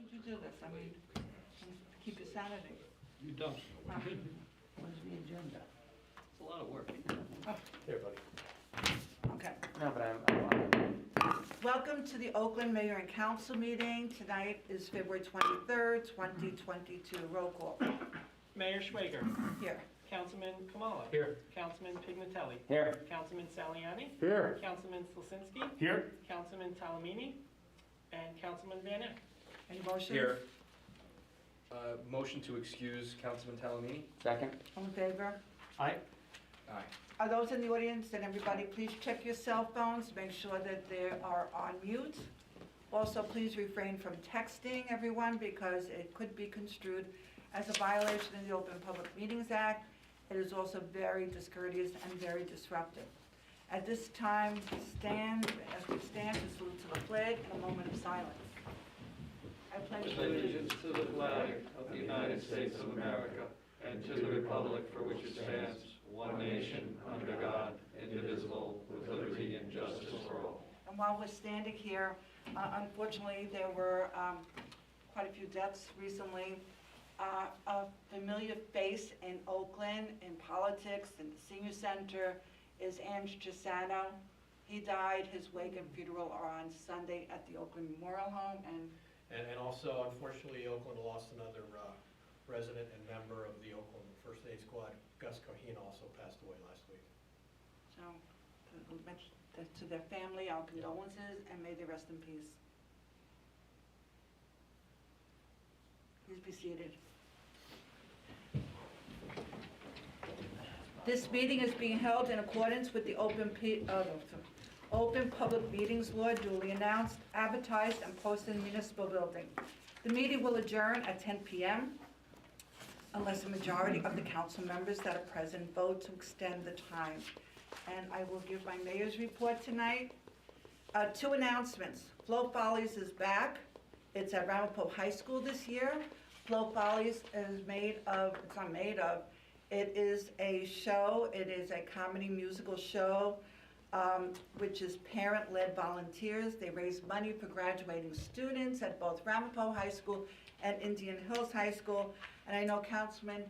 did you do this? I mean, keep your sanity. You don't. Where's the agenda? It's a lot of work. Here, buddy. Okay. No, but I'm Welcome to the Oakland Mayor and Council meeting. Tonight is February 23rd, 2022. Roll call. Mayor Schwager. Here. Councilman Kamala. Here. Councilman Pignatelli. here. Councilman Saliani. Here. Councilman Slasinski. Here. Councilman Talamini. And Councilman Van Eck. Any motions? Here. Motion to excuse Councilman Talamini. Second? All in favor? Aye. Aye. Are those in the audience, and everybody, please check your cell phones, make sure that they are on mute. Also, please refrain from texting everyone because it could be construed as a violation of the Open Public Meetings Act. It is also very discourteous and very disruptive. At this time, as we stand to salute to the flag in a moment of silence. I pledge Allegiance to the flag of the United States of America and to the republic for which it stands, one nation, under God, indivisible, with liberty and justice for all. And while we're standing here, unfortunately, there were quite a few deaths recently. A familiar face in Oakland, in politics, in the senior center, is Ange Gisano. He died. His wake and funeral are on Sunday at the Oakland Memorial Home. And also, unfortunately, Oakland lost another resident and member of the Oakland First Aid Squad. Gus Coheen also passed away last week. So, to their family, our condolences, and may they rest in peace. Please be seated. This meeting is being held in accordance with the Open Public Meetings Law, duly announced, advertised, and posted in the municipal building. The meeting will adjourn at 10 p.m. unless a majority of the council members that are present vote to extend the time. And I will give my mayor's report tonight. 2 announcements. Flow Follies is back. It's at Ramapo High School this year. Flow Follies is it is a show, it is a comedy musical show, which is parent-led volunteers. They raise money for graduating students at both Ramapo High School and Indian Hills High School. And I know Councilman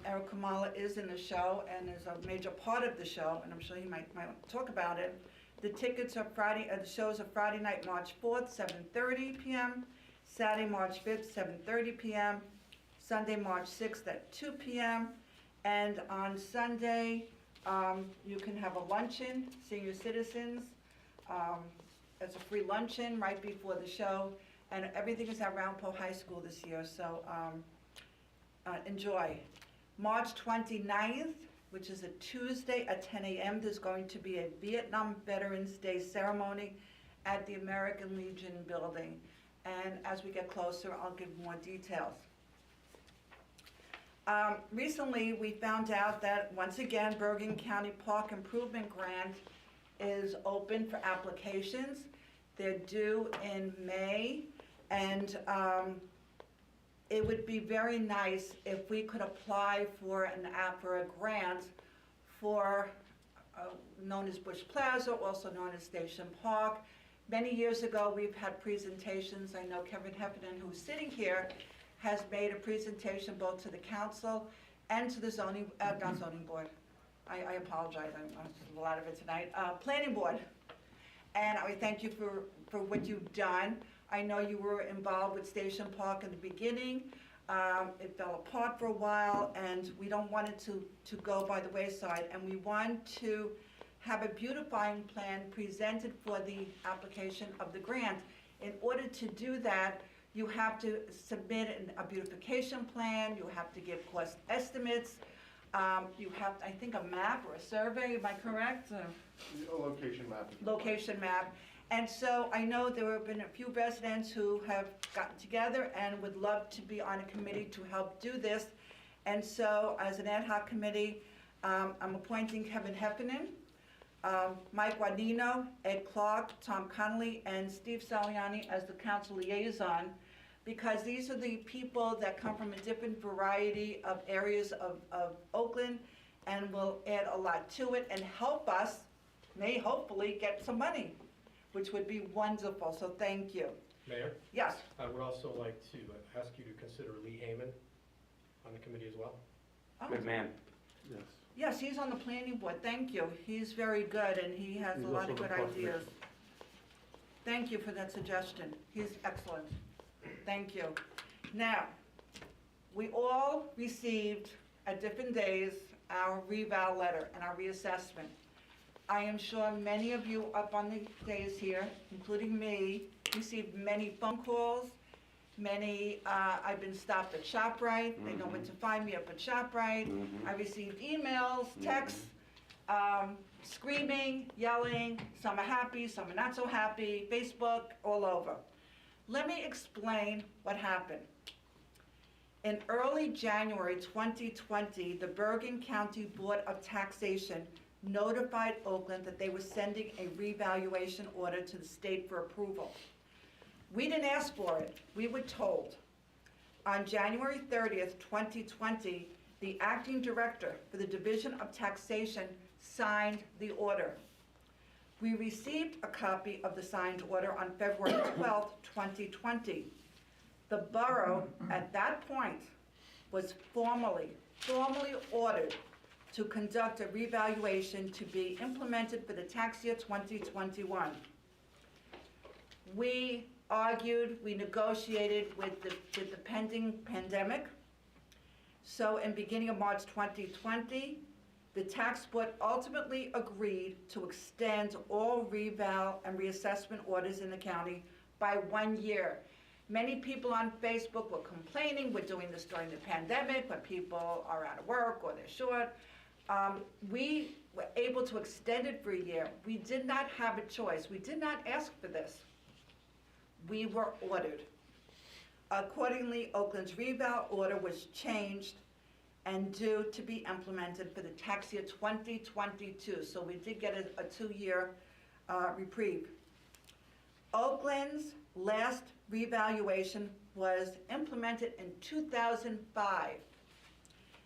Eric Kamala is in the show and is a major part of the show, and I'm sure he might talk about it. The tickets are the shows are Friday night, March 4th, 7:30 p.m., Saturday, March 5th, 7:30 p.m., Sunday, March 6th at 2 p.m., and on Sunday, you can have a luncheon, senior citizens. It's a free luncheon right before the show, and everything is at Ramapo High School this year, so enjoy. March 29th, which is a Tuesday at 10 a.m., there's going to be a Vietnam Veterans Day ceremony at the American Legion building. And as we get closer, I'll give more details. Recently, we found out that, once again, Bergen County Park Improvement Grant is open for applications. They're due in May, and it would be very nice if we could apply for a grant for known as Bush Plaza, also known as Station Park. Many years ago, we've had presentations. I know Kevin Heffernan, who's sitting here, has made a presentation both to the council and to the not zoning board. I apologize, I'm a lot of it tonight. Planning board. And I thank you for what you've done. I know you were involved with Station Park in the beginning. It fell apart for a while, and we don't want it to go by the wayside. And we want to have a beautifying plan presented for the application of the grant. In order to do that, you have to submit a beautification plan, you have to give cost estimates, you have, I think, a map or a survey, am I correct? A location map. Location map. And so I know there have been a few residents who have gotten together and would love to be on a committee to help do this. And so as an ad hoc committee, I'm appointing Kevin Heffernan, Mike Guadagnino, Ed Clark, Tom Connolly, and Steve Saliani as the council liaison, because these are the people that come from a different variety of areas of Oakland and will add a lot to it and help us, may hopefully get some money, which would be wonderful, so thank you. Mayor, Yes, I would also like to ask you to consider Lee Heyman on the committee as well. oh, Good man. Yes. yes, he's on the planning board, thank you. He's very good and he has He's a lot also of the good park ideas. commissioner. Thank you for that suggestion. He's excellent. Thank you. Now, we all received at different days our reval letter and our reassessment. I am sure many of you up on the days here, including me, received many phone calls, I've been stopped at ShopRite, they know where to find me up at ShopRite. I received emails, texts, screaming, yelling, some are happy, some are not so happy, Facebook, all over. Let me explain what happened. In early January 2020, the Bergen County Board of Taxation notified Oakland that they were sending a revaluation order to the state for approval. We didn't ask for it, we were told. On January 30th, 2020, the acting director for the Division of Taxation signed the order. We received a copy of the signed order on February 12th, 2020. The borough, at that point, was formally ordered to conduct a revaluation to be implemented for the tax year 2021. We argued, we negotiated with the pending pandemic. So in beginning of March 2020, the tax board ultimately agreed to extend all reval and reassessment orders in the county by 1 year. Many people on Facebook were complaining, we're doing this during the pandemic when people are out of work or they're short. We were able to extend it for a year. We did not have a choice. We did not ask for this. We were ordered. Accordingly, Oakland's reval order was changed and due to be implemented for the tax year 2022. So we did get a 2-year reprieve. Oakland's last revaluation was implemented in 2005.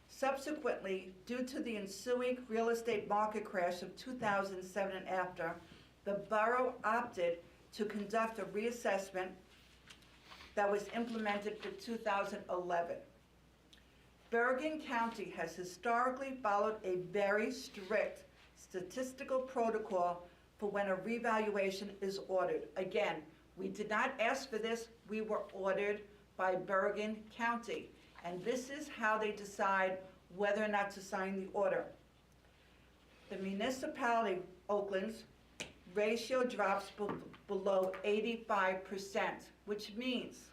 Subsequently, due to the ensuing real estate market crash of 2007 and after, the borough opted to conduct a reassessment that was implemented for 2011. Bergen County has historically followed a very strict statistical protocol for when a revaluation is ordered. Again, we did not ask for this, we were ordered by Bergen County. And this is how they decide whether or not to sign the order. The municipality, Oakland's, ratio drops below 85%, which means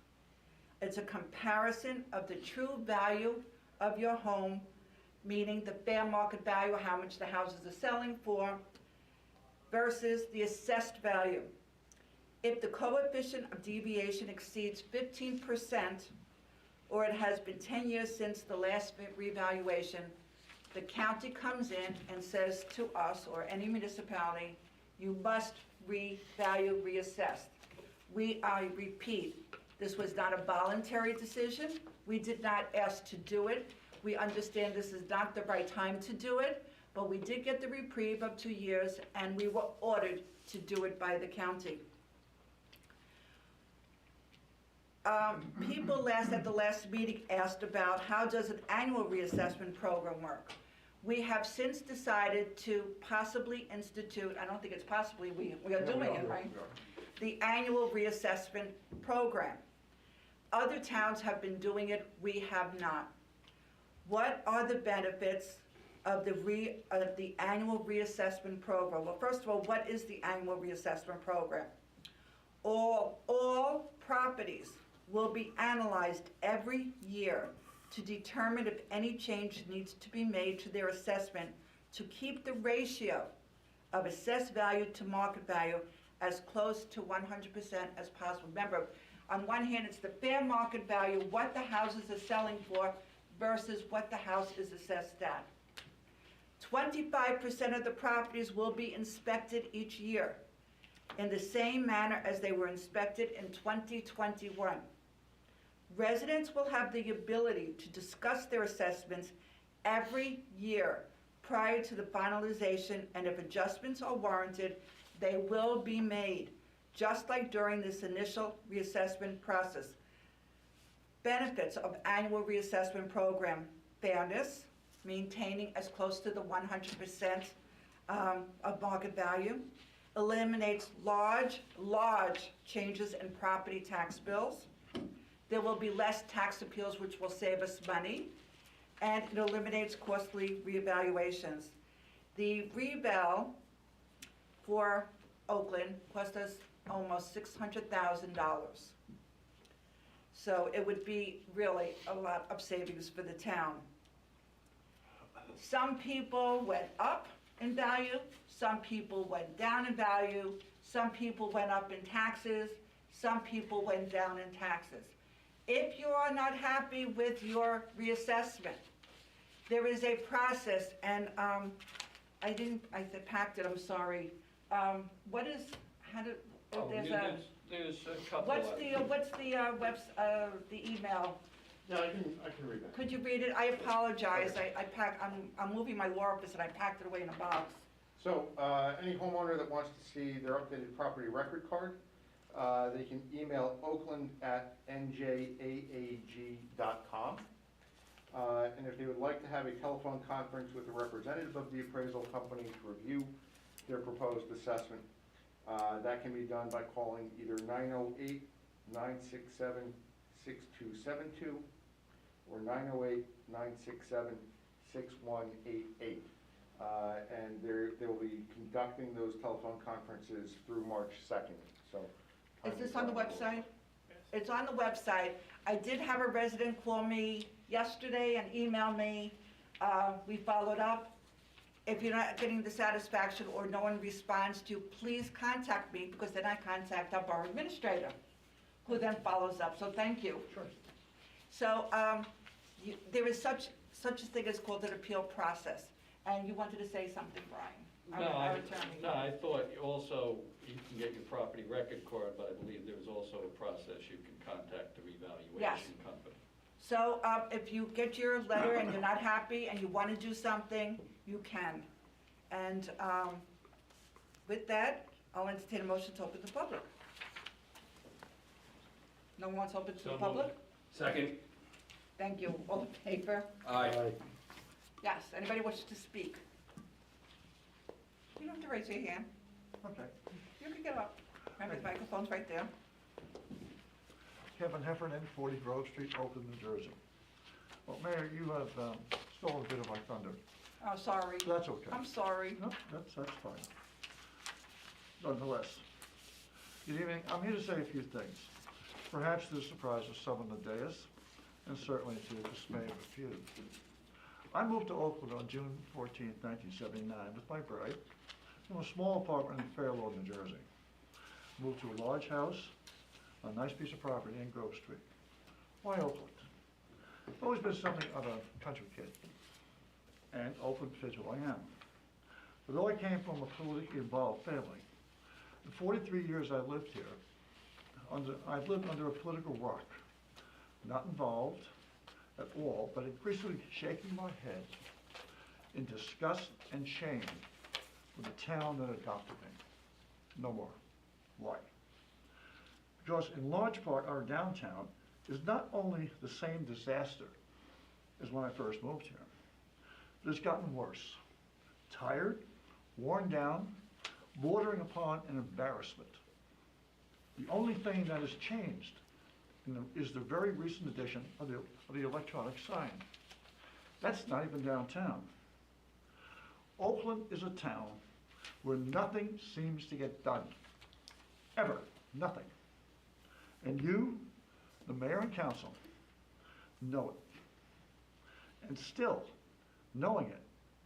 it's a comparison of the true value of your home, meaning the fair market value, how much the houses are selling for, versus the assessed value. If the coefficient of deviation exceeds 15%, or it has been 10 years since the last revaluation, the county comes in and says to us, or any municipality, you must reassess. I repeat, this was not a voluntary decision. We did not ask to do it. We understand this is not the right time to do it, but we did get the reprieve of 2 years, and we were ordered to do it by the county. People at the last meeting asked about how does an annual reassessment program work. We have since decided to possibly institute, I don't think it's possibly, we are doing it, right? The annual reassessment program. Other towns have been doing it, we have not. What are the benefits of the annual reassessment program? Well, first of all, what is the annual reassessment program? All properties will be analyzed every year to determine if any change needs to be made to their assessment to keep the ratio of assessed value to market value as close to 100% as possible. Remember, on one hand, it's the fair market value, what the houses are selling for versus what the house is assessed at. 25% of the properties will be inspected each year in the same manner as they were inspected in 2021. Residents will have the ability to discuss their assessments every year prior to the finalization, and if adjustments are warranted, they will be made. just like during this initial reassessment process. Benefits of annual reassessment program: fairness, maintaining as close to the 100% of market value, eliminates large changes in property tax bills. There will be less tax appeals, which will save us money, and it eliminates costly reevaluations. The reval for Oakland cost us almost $600,000. So it would be really a lot of savings for the town. Some people went up in value, some people went down in value, some people went up in taxes, some people went down in taxes. If you are not happy with your reassessment, there is a process, and I packed it, I'm sorry. There's a couple of. What's the email? Yeah, I can read that. Could you read it? I apologize. I'm moving my law office and I packed it away in a box. So, any homeowner that wants to see their updated property record card, they can email oakland@njaag.com. And if they would like to have a telephone conference with a representative of the appraisal company to review their proposed assessment, that can be done by calling either 908-967-6272 or 908-967-6188. And they will be conducting those telephone conferences through March 2nd, so. Is this on the website? It's on the website. I did have a resident call me yesterday and email me. We followed up. If you're not getting the satisfaction or no one responds to, please contact me, because then I contact our borough administrator, who then follows up, so thank you. Sure. So, there is such a thing as called an appeal process, and you wanted to say something, Brian, our attorney. No, I thought also you can get your property record card, but I believe there's also a process you can contact the revaluation company. So, if you get your letter and you're not happy and you want to do something, you can. And with that, I'll entertain a motion to open the public. No one wants to open to the So public? moved. Second. Thank you. All in favor? Aye. Yes. Anybody wishes to speak? You don't have to raise your hand. Okay. You can get up. Remember, the microphone's right there. Kevin Heffernan, 40 Grove Street, Oakland, New Jersey. Well, Mayor, you have stolen a bit of my thunder. Oh, sorry. That's okay. I'm sorry. No, that's fine. Nonetheless, good evening. I'm here to say a few things. Perhaps to the surprise of some on the dais, and certainly to the dismay of a few. I moved to Oakland on June 14, 1979, with my bride, from a small apartment in Fair Lawn, New Jersey. Moved to a large house, a nice piece of property in Grove Street. Why Oakland? I've always been something of a country kid, and Oakland fits who I am. But though I came from a politically involved family, in 43 years I've lived here, I've lived under a political rock, not involved at all, but increasingly shaking my head in disgust and shame for the town that adopted me. No more. Why? Because in large part our downtown is not only the same disaster as when I first moved here, but it's gotten worse. Tired, worn down, bordering upon an embarrassment. The only thing that has changed is the very recent addition of the electronic sign. That's not even downtown. Oakland is a town where nothing seems to get done. Ever. Nothing. And you, the mayor and council, know it. And still, knowing it,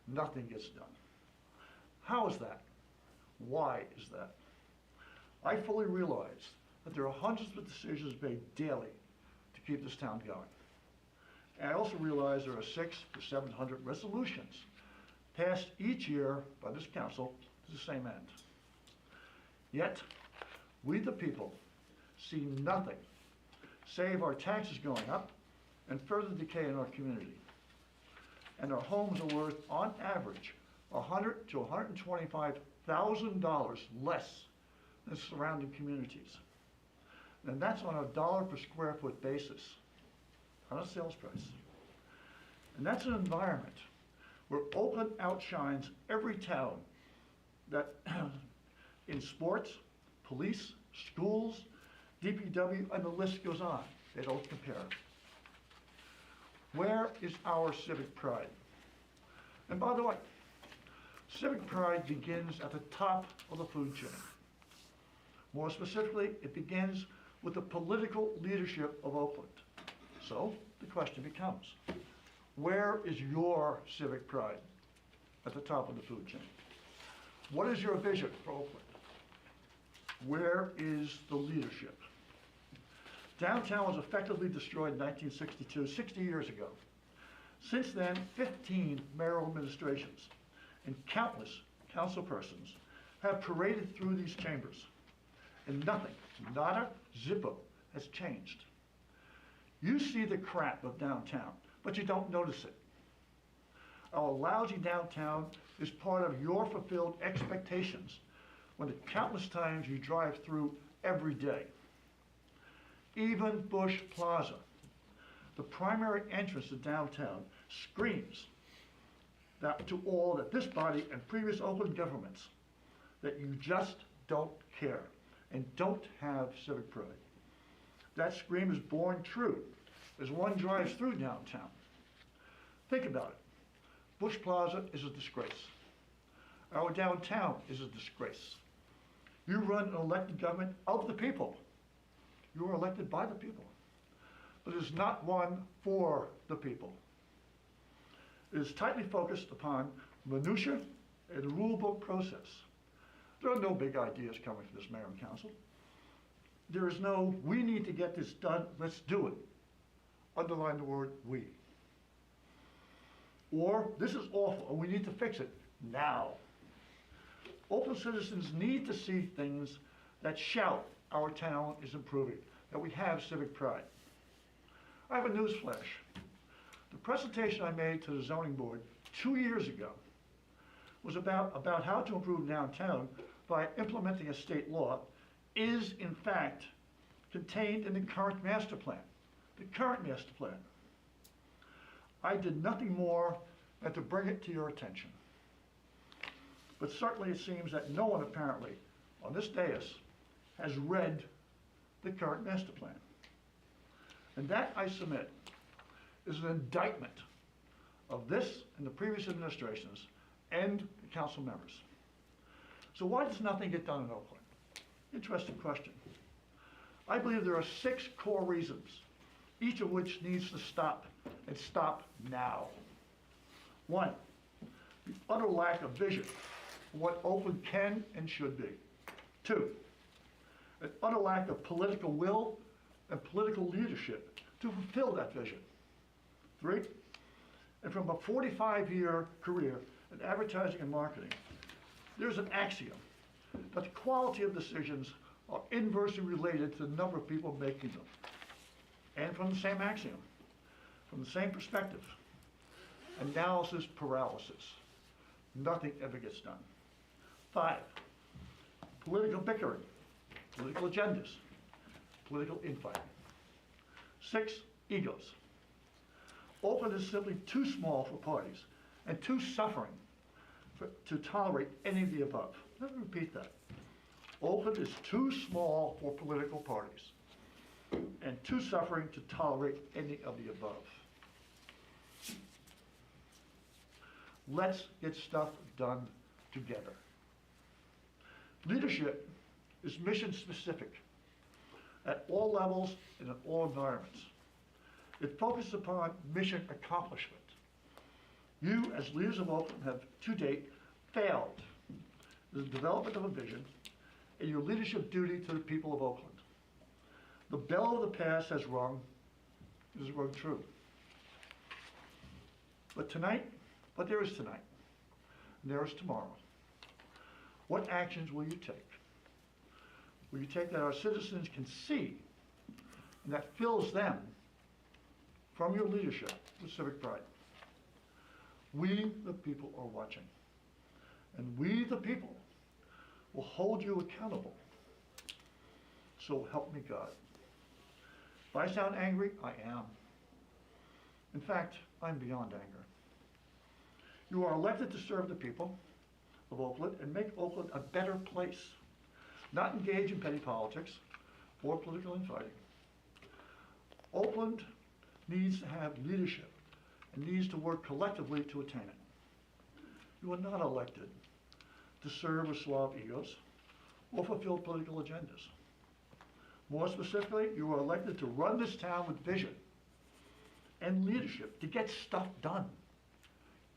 nothing gets done. How is that? Why is that? I fully realize that there are hundreds of decisions made daily to keep this town going. And I also realize there are 600 to 700 resolutions passed each year by this council to the same end. Yet, we the people see nothing save our taxes going up and further decay in our community. And our homes are worth, on average, $100,000 to $125,000 less and surrounding communities. And that's on a dollar per square foot basis, not a sales price. And that's an environment where Oakland outshines every town that in sports, police, schools, DPW, and the list goes on. They don't compare. Where is our civic pride? And by the way, civic pride begins at the top of the food chain. More specifically, it begins with the political leadership of Oakland. So the question becomes, where is your civic pride at the top of the food chain? What is your vision for Oakland? Where is the leadership? Downtown was effectively destroyed in 1962, 60 years ago. Since then, 15 mayoral administrations and countless council persons have paraded through these chambers, and nothing, nada, zippo, has changed. You see the crap of downtown, but you don't notice it. Our lousy downtown is part of your fulfilled expectations when the countless times you drive through every day. Even Bush Plaza, the primary entrance to downtown, screams that to all that this body and previous Oakland governments that you just don't care and don't have civic pride. That scream is borne true as one drives through downtown. Think about it. Bush Plaza is a disgrace. Our downtown is a disgrace. You run an elected government of the people. You are elected by the people. But it is not one for the people. It is tightly focused upon minutiae and the rule book process. There are no big ideas coming from this mayor and council. There is no, we need to get this done, let's do it. Underline the word we. Or, this is awful, and we need to fix it now. Oakland citizens need to see things that shout our town is improving, that we have civic pride. I have a news flash. The presentation I made to the zoning board 2 years ago was about how to improve downtown by implementing a state law is, in fact, contained in the current master plan. The current master plan. I did nothing more than to bring it to your attention. But certainly it seems that no one apparently on this dais has read the current master plan. And that, I submit, is an indictment of this and the previous administrations and the council members. So why does nothing get done in Oakland? Interesting question. I believe there are 6 core reasons, each of which needs to stop, and stop now. 1, the utter lack of vision for what Oakland can and should be. 2, an utter lack of political will and political leadership to fulfill that vision. 3, and from a 45-year career in advertising and marketing, there's an axiom that the quality of decisions are inversely related to the number of people making them. And from the same axiom, from the same perspective, analysis paralysis. Nothing ever gets done. 5, political bickering, political agendas, political infighting. 6, egos. Oakland is simply too small for parties and too suffering to tolerate any of the above. Let me repeat that. Oakland is too small for political parties and too suffering to tolerate any of the above. Let's get stuff done together. Leadership is mission specific at all levels and in all environments. It focuses upon mission accomplishment. You, as leaders of Oakland, have to date failed in the development of a vision and your leadership duty to the people of Oakland. The bell of the past has rung, it has rung true. But there is tonight, and there is tomorrow. What actions will you take? Will you take that our citizens can see and that fills them from your leadership with civic pride? We, the people, are watching. And we, the people, will hold you accountable So help me God. If I sound angry, I am. In fact, I'm beyond anger. You are elected to serve the people of Oakland and make Oakland a better place, not engage in petty politics or political infighting. Oakland needs to have leadership and needs to work collectively to attain it. You are not elected to serve or swab egos or fulfill political agendas. More specifically, you are elected to run this town with vision and leadership to get stuff done.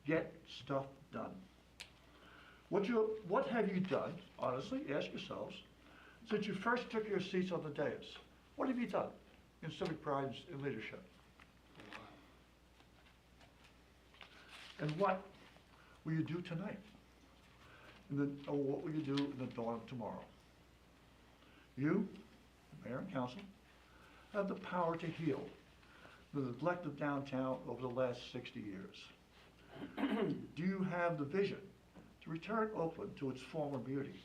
Get stuff done. What have you done, honestly, ask yourselves, since you first took your seats on the dais? What have you done in civic pride and leadership? And what will you do tonight? Or what will you do in the dawn of tomorrow? You, Mayor and Council, have the power to heal the neglect of downtown over the last 60 years. Do you have the vision to return Oakland to its former beauty?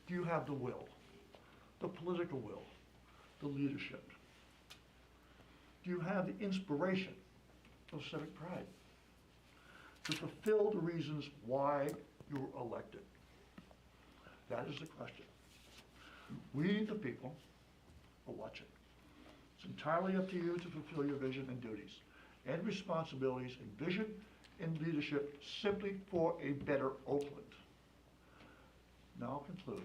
Do you have the will, the political will, the leadership? Do you have the inspiration of civic pride to fulfill the reasons why you were elected? That is the question. We, the people, are watching. It's entirely up to you to fulfill your vision and duties and responsibilities and vision and leadership simply for a better Oakland. Now I'll conclude.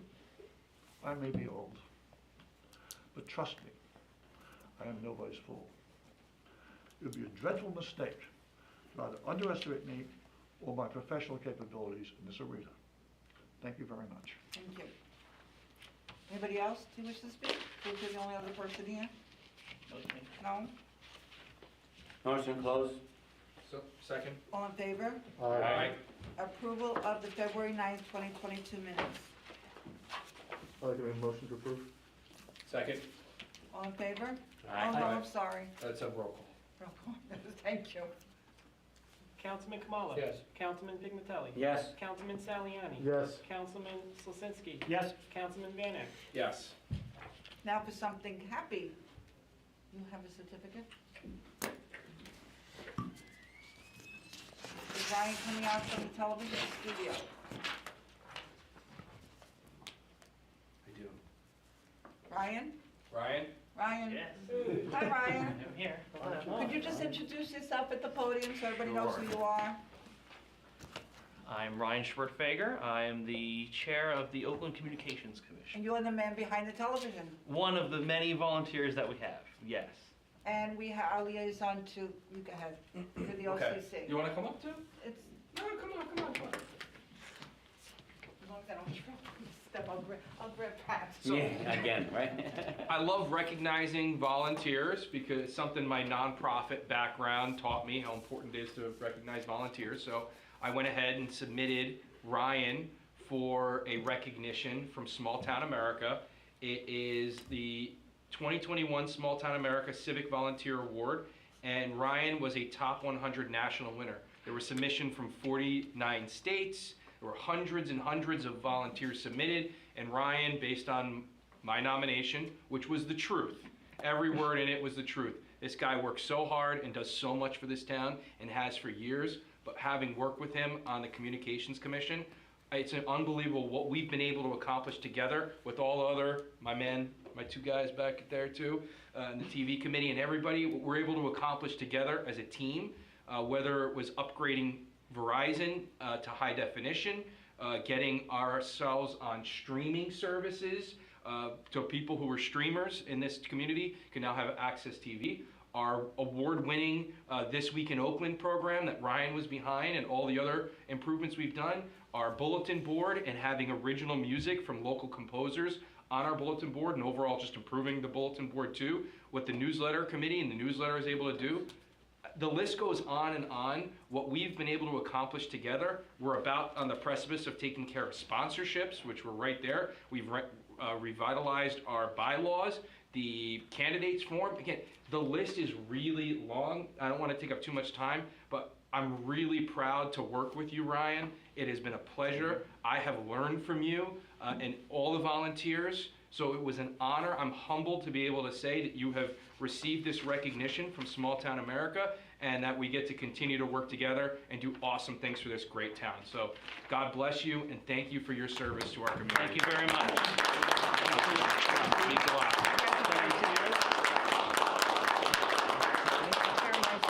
I may be old, but trust me, I am nobody's fool. It would be a dreadful mistake to either underestimate me or my professional capabilities in this arena. Thank you very much. Thank you. Anybody else who wishes to speak? Who's the only other person here? No? Motion closed. So, second? All in favor? Aye. Approval of the February 9th, 2022 minutes. I'd like to make a motion to approve. Second? All in favor? Aye. Oh, no, Aye. I'm sorry. That's a roll call. Roll call. Thank you. Councilman Kamala. Yes. Councilman Pignatelli. Yes. Councilman Saliani. Yes. Councilman Slasinski. Yes. Councilman Van Eck. Yes. Now for something happy. You have a certificate? Is Ryan coming out from the television studio? I do. Ryan? Ryan? Ryan? Yes. Hi, Ryan. I'm here. Could you just introduce yourself at the podium so everybody knows who you are? I'm Ryan Schwertfeger. I am the chair of the Oakland Communications Commission. And you're the man behind the television. One of the many volunteers that we have, yes. And we have our liaison to, you go ahead, to the Okay. OCC. You want to come up too? It's, No, come on. as long as I don't step, I'll grab Pat. So- Yeah, again, right? I love recognizing volunteers because it's something my nonprofit background taught me how important it is to recognize volunteers. So I went ahead and submitted Ryan for a recognition from Small Town America. It is the 2021 Small Town America Civic Volunteer Award, and Ryan was a top 100 national winner. There was submission from 49 states. There were hundreds and hundreds of volunteers submitted, and Ryan, based on my nomination, which was the truth, every word in it was the truth. This guy works so hard and does so much for this town and has for years, but having worked with him on the Communications Commission, it's unbelievable what we've been able to accomplish together with all other, my two guys back there too, and the TV committee and everybody, what we're able to accomplish together as a team, whether it was upgrading Verizon to high definition, getting ourselves on streaming services, so people who are streamers in this community can now have Access TV. Our award-winning This Week in Oakland program that Ryan was behind and all the other improvements we've done. Our bulletin board and having original music from local composers on our bulletin board and overall just improving the bulletin board too. What the newsletter committee and the newsletter is able to do. The list goes on and on. What we've been able to accomplish together, we're about on the precipice of taking care of sponsorships, which we're right there. We've revitalized our bylaws, the candidates form. Again, the list is really long. I don't want to take up too much time, but I'm really proud to work with you, Ryan. It has been a pleasure. I have learned from you and all the volunteers. So it was an honor. I'm humbled to be able to say that you have received this recognition from Small Town America, and that we get to continue to work together and do awesome things for this great town. So God bless you, and thank you for your service to our community. Thank you very much. Means a lot. Can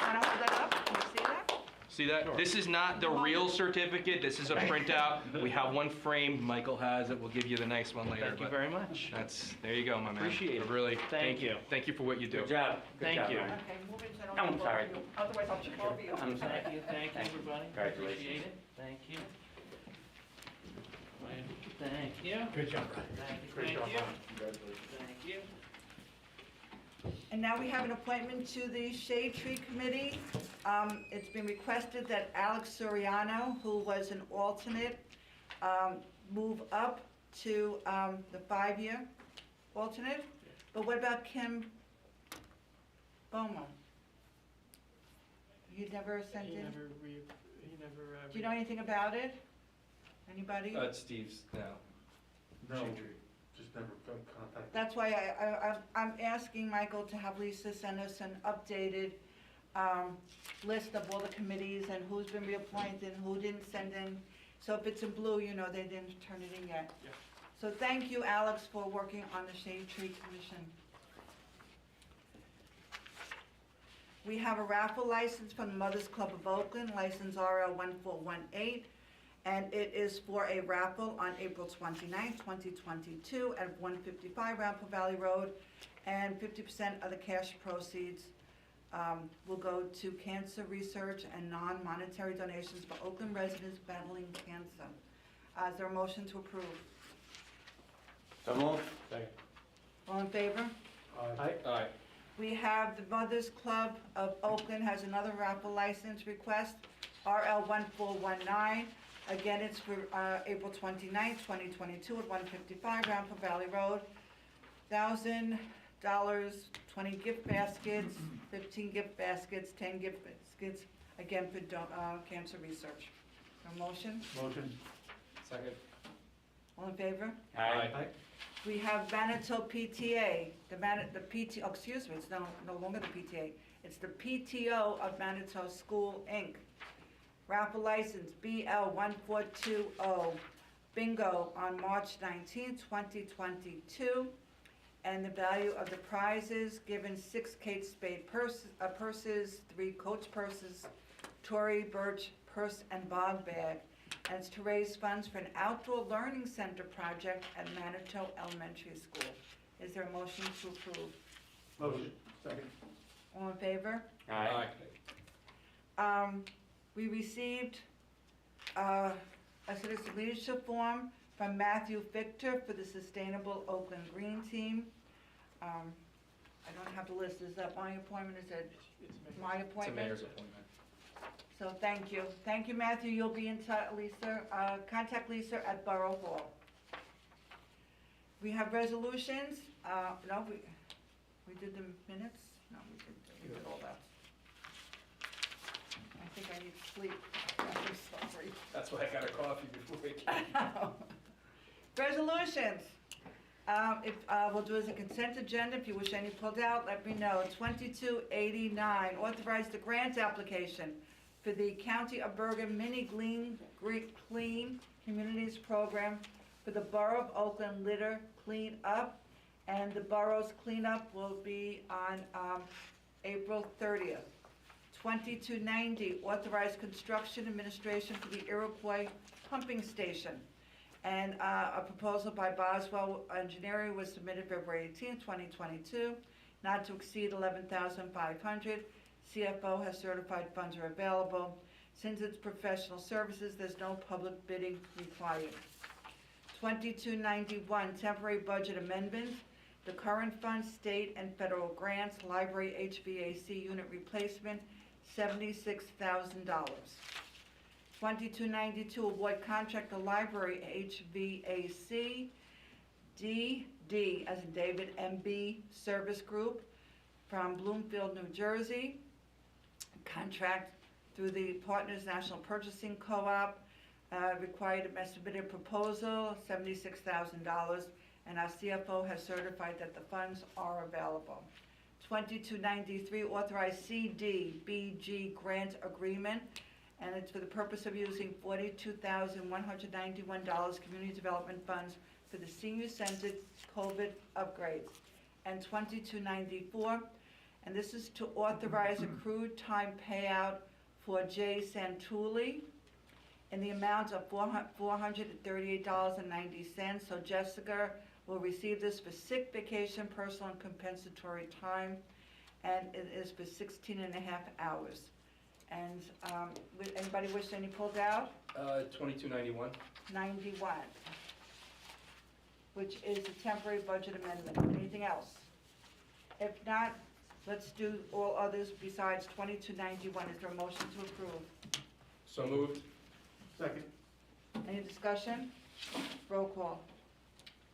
I hold that up? Can you see that? See that? This is not the real certificate. This is a printout. We have one framed. Michael has it. We'll give you the nice one later. Thank you but very much. there you go, my man. Appreciate it. Really, Thank you. Thank you for what you do. Good job. Good Thank job, you. Ryan. Okay, move it so I don't Oh, I'm have to sorry. bother you. Otherwise, I'll trip over you. I'm sorry. Thank you, everybody. Congratulations. Appreciate it. Thank you. Thank you. Good job, Brian. Thank you. Thank you. And now we have an appointment to the Shade Tree Committee. It's been requested that Alex Soriano, who was an alternate, move up to the 5-year alternate. But what about Kim Boma? You never sent in? Do you know anything about it? Anybody? Steve's now. No, just never been contacted. That's why I'm asking Michael to have Lisa send us an updated list of all the committees and who's been reappointed, who didn't send in. So if it's in blue, you know they didn't turn it in yet. Yeah. So thank you, Alex, for working on the Shade Tree Commission. We have a raffle license from the Mothers Club of Oakland, license RL 1418. And it is for a raffle on April 29th, 2022 at 155 Rampo Valley Road. And 50% of the cash proceeds will go to cancer research and non-monetary donations for Oakland residents battling cancer. Is there a motion to approve? So moved. All in favor? Aye. We have the Mothers Club of Oakland has another raffle license request, RL 1419. Again, it's for April 29th, 2022 at 155 Rampo Valley Road. $1,000, 20 gift baskets, 15 gift baskets, 10 gift baskets, again for cancer research. A motion? Motion. Second. All in favor? Aye. We have Manitou PTA, the PTO, excuse me, it's no longer the PTA. It's the PTO of Manitou School, Inc. Raffle license BL 1420, bingo on March 19, 2022. And the value of the prizes given 6 Kate Spade purses, 3 Coach purses, Tory Birch purse and bog bag. And it's to raise funds for an outdoor learning center project at Manitou Elementary School. Is there a motion to approve? Motion. Second. All in favor? Aye. We received a citizen leadership form from Matthew Victor for the Sustainable Oakland Green Team. I don't have the list. Is that my appointment? Is it my It's a appointment? mayor's appointment. So thank you. Thank you, Matthew. You'll be in touch, Lisa. Contact Lisa at Borough Hall. We have resolutions. No, we did the minutes? No, we did all that. I think I need sleep. I'm sorry. That's why I got a coffee before we came. Resolutions. We'll do as a consent agenda. If you wish any pulled out, let me know. 2289, authorize the grant application for the County of Bergen Mini Clean Communities Program for the Borough of Oakland Litter Clean Up. And the borough's cleanup will be on April 30th. 2290, authorized construction administration for the Iroquois pumping station. And a proposal by Boswell Engineering was submitted February 18, 2022, not to exceed $11,500. CFO has certified funds are available. Since it's professional services, there's no public bidding required. 2291, temporary budget amendments. The current funds, state and federal grants, library HVAC unit replacement, $76,000. 2292, award contract to library HVAC, DD, as in David, MB Service Group from Bloomfield, New Jersey. Contract through the Partners National Purchasing Co-op, required a submitted proposal, $76,000, and our CFO has certified that the funds are available. 2293, authorized Cdbg grant agreement, and it's for the purpose of using $42,191 community development funds for the senior center COVID upgrades. And 2294, and this is to authorize accrued time payout for Jay Santulli in the amount of $438.90. So Jessica will receive this for sick, vacation, personal, and compensatory time, and it is for 16 and a half hours. And would anybody wish any pulled out? 2291. 91, which is a temporary budget amendment. Anything else? If not, let's do all others besides 2291. Is there a motion to approve? So moved. Second. Any discussion? Roll call.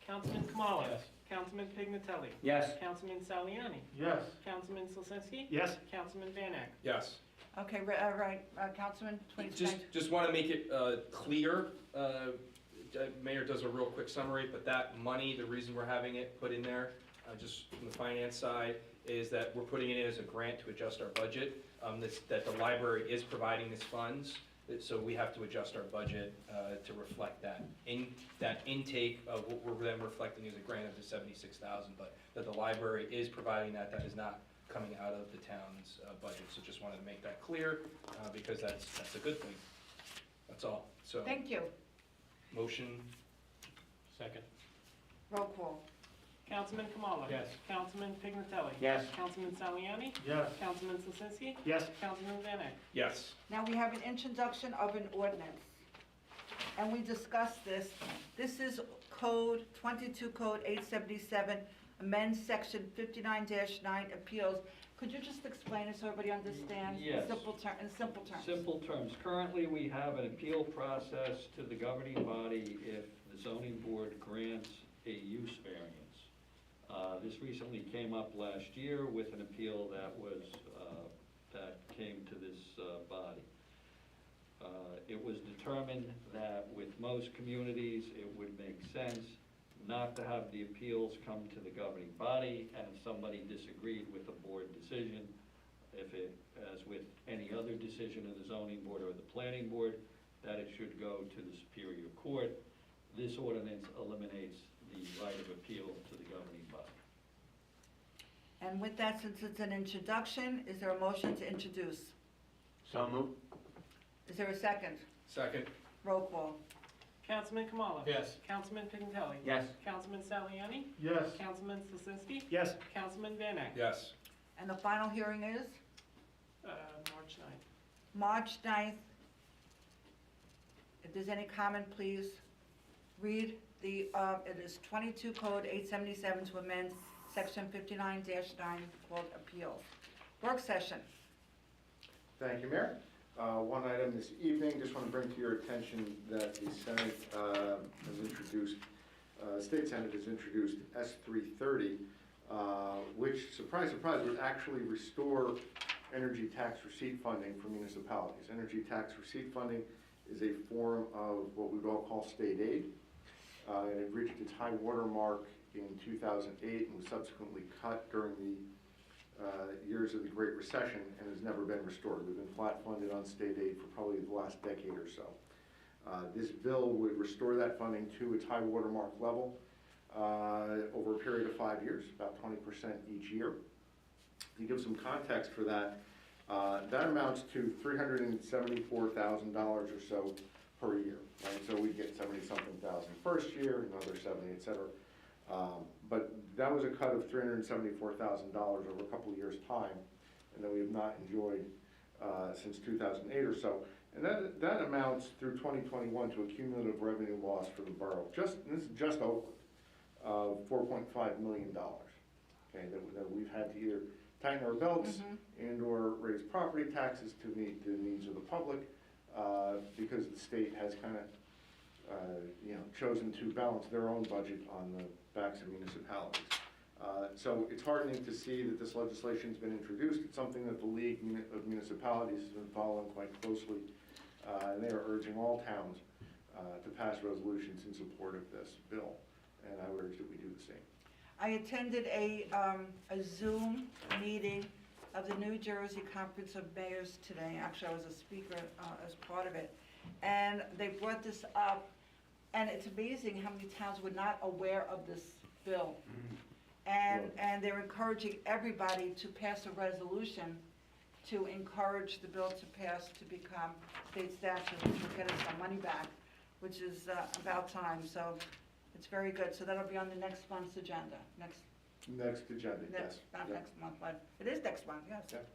Councilman Kamala. Yes. Councilman Pignatelli. Yes. Councilman Saliani. Yes. Councilman Slisinski. Yes. Councilman Van Eck. Yes. Okay, Councilman, 2291. Just want to make it clear, Mayor does a real quick summary, but that money, the reason we're having it put in there, just from the finance side, is that we're putting it in as a grant to adjust our budget, that the library is providing these funds, so we have to adjust our budget to reflect that. That intake of what we're then reflecting is a grant of the $76,000, but that the library is providing that is not coming out of the town's budget. So just wanted to make that clear, because that's a good thing. That's all. So Thank you. motion. Second. Roll call. Councilman Kamala. Yes. Councilman Pignatelli. Yes. Councilman Saliani. Yes. Councilman Slisinski. Yes. Councilman Van Eck. Yes. Now we have an introduction of an ordinance, and we discussed this. This is code 877, amends section 59-9 appeals. Could you just explain it so everybody understands? Yes. In simple terms. Simple terms. Currently, we have an appeal process to the governing body if the zoning board grants a use variance. This recently came up last year with an appeal that came to this body. It was determined that with most communities, it would make sense not to have the appeals come to the governing body, and if somebody disagreed with the board decision, if it, as with any other decision of the zoning board or the planning board, that it should go to the Superior Court. This ordinance eliminates the right of appeal to the governing body. And with that, since it's an introduction, is there a motion to introduce? So moved. Is there a second? Second. Roll call. Councilman Kamala. Yes. Councilman Pignatelli. Yes. Councilman Saliani. Yes. Councilman Slisinski. Yes. Councilman Van Eck. Yes. And the final hearing is March 9th. March 9th. If there's any comment, please read the, it is 22 Code 877 to amend section 59-9 called appeals. Work session. Thank you, Mayor. One item this evening, just want to bring to your attention that the Senate has introduced, State Senate has introduced S330, which, surprise, surprise, would actually restore energy tax receipt funding for municipalities. Energy tax receipt funding is a form of what we would all call state aid. It reached its high water mark in 2008 and was subsequently cut during the years of the Great Recession and has never been restored. We've been flat funded on state aid for probably the last decade or so. This bill would restore that funding to its high water mark level over a period of 5 years, about 20% each year. To give some context for that, that amounts to $374,000 or so per year. Right? So we'd get 70-something thousand first year, another 70, et cetera. But that was a cut of $374,000 over a couple of years' time, and that we have not enjoyed since 2008 or so. And that amounts through 2021 to a cumulative revenue loss for the borough, and this is just Oakland, of $4.5 million, okay, that we've had to either tighten our belts and or raise property taxes to meet the needs of the public, because the state has kind of chosen to balance their own budget on the backs of municipalities. So it's heartening to see that this legislation has been introduced. It's something that the League of Municipalities has been following quite closely, and they are urging all towns to pass resolutions in support of this bill. and I would urge that we do the same. I attended a Zoom meeting of the New Jersey Conference of Mayors today. Actually, I was a speaker as part of it. And they brought this up, and it's amazing how many towns were not aware of this bill. And they're encouraging everybody to pass a resolution to encourage the bill to pass to become state statute, which will get us some money back, which is about time. So it's very good. So that'll be on the next month's agenda. Next, Agenda, yes. not Yep. next month, but it is next month, yes. Yep.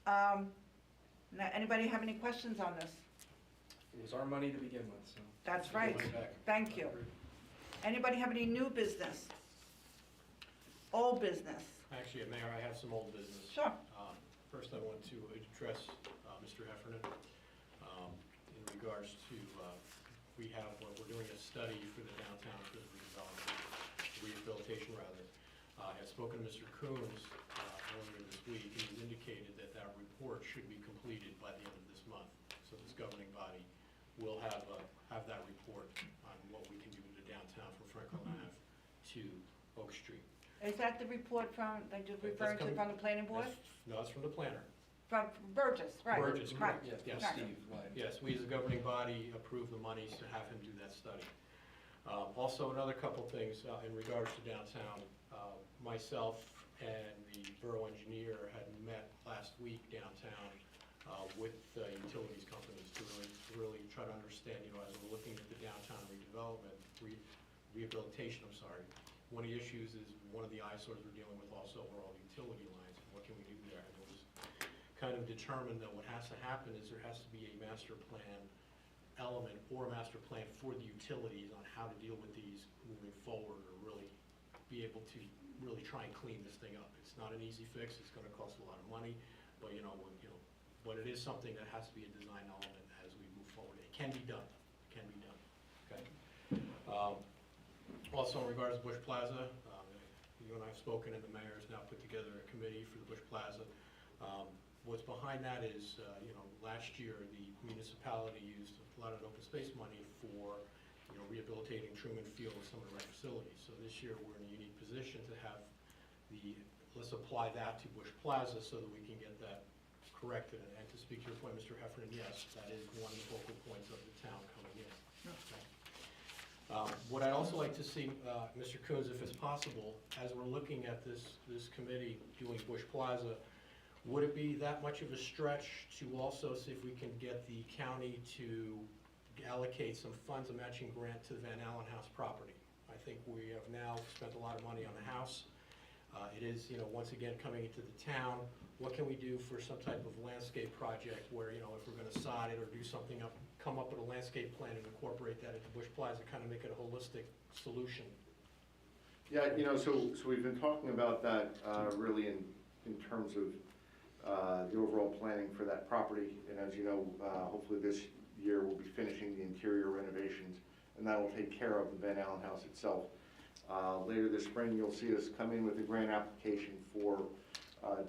Now, anybody have any questions on this? It was our money to begin with, so. That's right. Thank you. Anybody have any new business? Old business? Actually, Mayor, I have some old business. Sure. First, I want to address Mr. Heffernan in regards to, we're doing a study for the downtown rehabilitation rather. I had spoken to Mr. Coons earlier this week, and he's indicated that that report should be completed by the end of this month. So this governing body will have that report on what we can do to the downtown from Franklin Ave to Oak Street. Is that the report from, that you're That's referring to coming- from the planning board? No, it's from the planner. From Burgess, right? Burgess, Right. yes. Right. Yes, we as a governing body approve the monies to have him do that study. Also, another couple things in regards to downtown. Myself and the borough engineer had met last week downtown with utilities companies to really try to understand, as we're looking at the downtown redevelopment, rehabilitation, one of the issues is one of the eyesores we're dealing with also are all the utility lines, and what can we do there? And it was kind of determined that what has to happen is there has to be a master plan element or a master plan for the utilities on how to deal with these moving forward, or really be able to really try and clean this thing up. It's not an easy fix, it's gonna cost a lot of money, but but it is something that has to be a design element as we move forward. It can be done, okay? Also in regards to Bush Plaza, you and I have spoken, and the mayor has now put together a committee for the Bush Plaza. What's behind that is, last year the municipality used a lot of open space money for, rehabilitating Truman Field and some of the rec facilities. So this year we're in a unique position to have let's apply that to Bush Plaza so that we can get that corrected. And to speak to your point, Mr. Heffernan, yes, that is one of the focal points of the town coming in. What I'd also like to see, Mr. Coons, if it's possible, as we're looking at this committee doing Bush Plaza, would it be that much of a stretch to also see if we can get the county to allocate some funds, a matching grant to the Van Allen House property? I think we have now spent a lot of money on the house. It is, once again, coming into the town. What can we do for some type of landscape project where, if we're gonna sod it or do something up, come up with a landscape plan and incorporate that into Bush Plaza, kind of make it a holistic solution? Yeah, so we've been talking about that really in terms of the overall planning for that property. And as you know, hopefully this year we'll be finishing the interior renovations, and that'll take care of the Van Allen House itself. Later this spring, you'll see us come in with a grant application for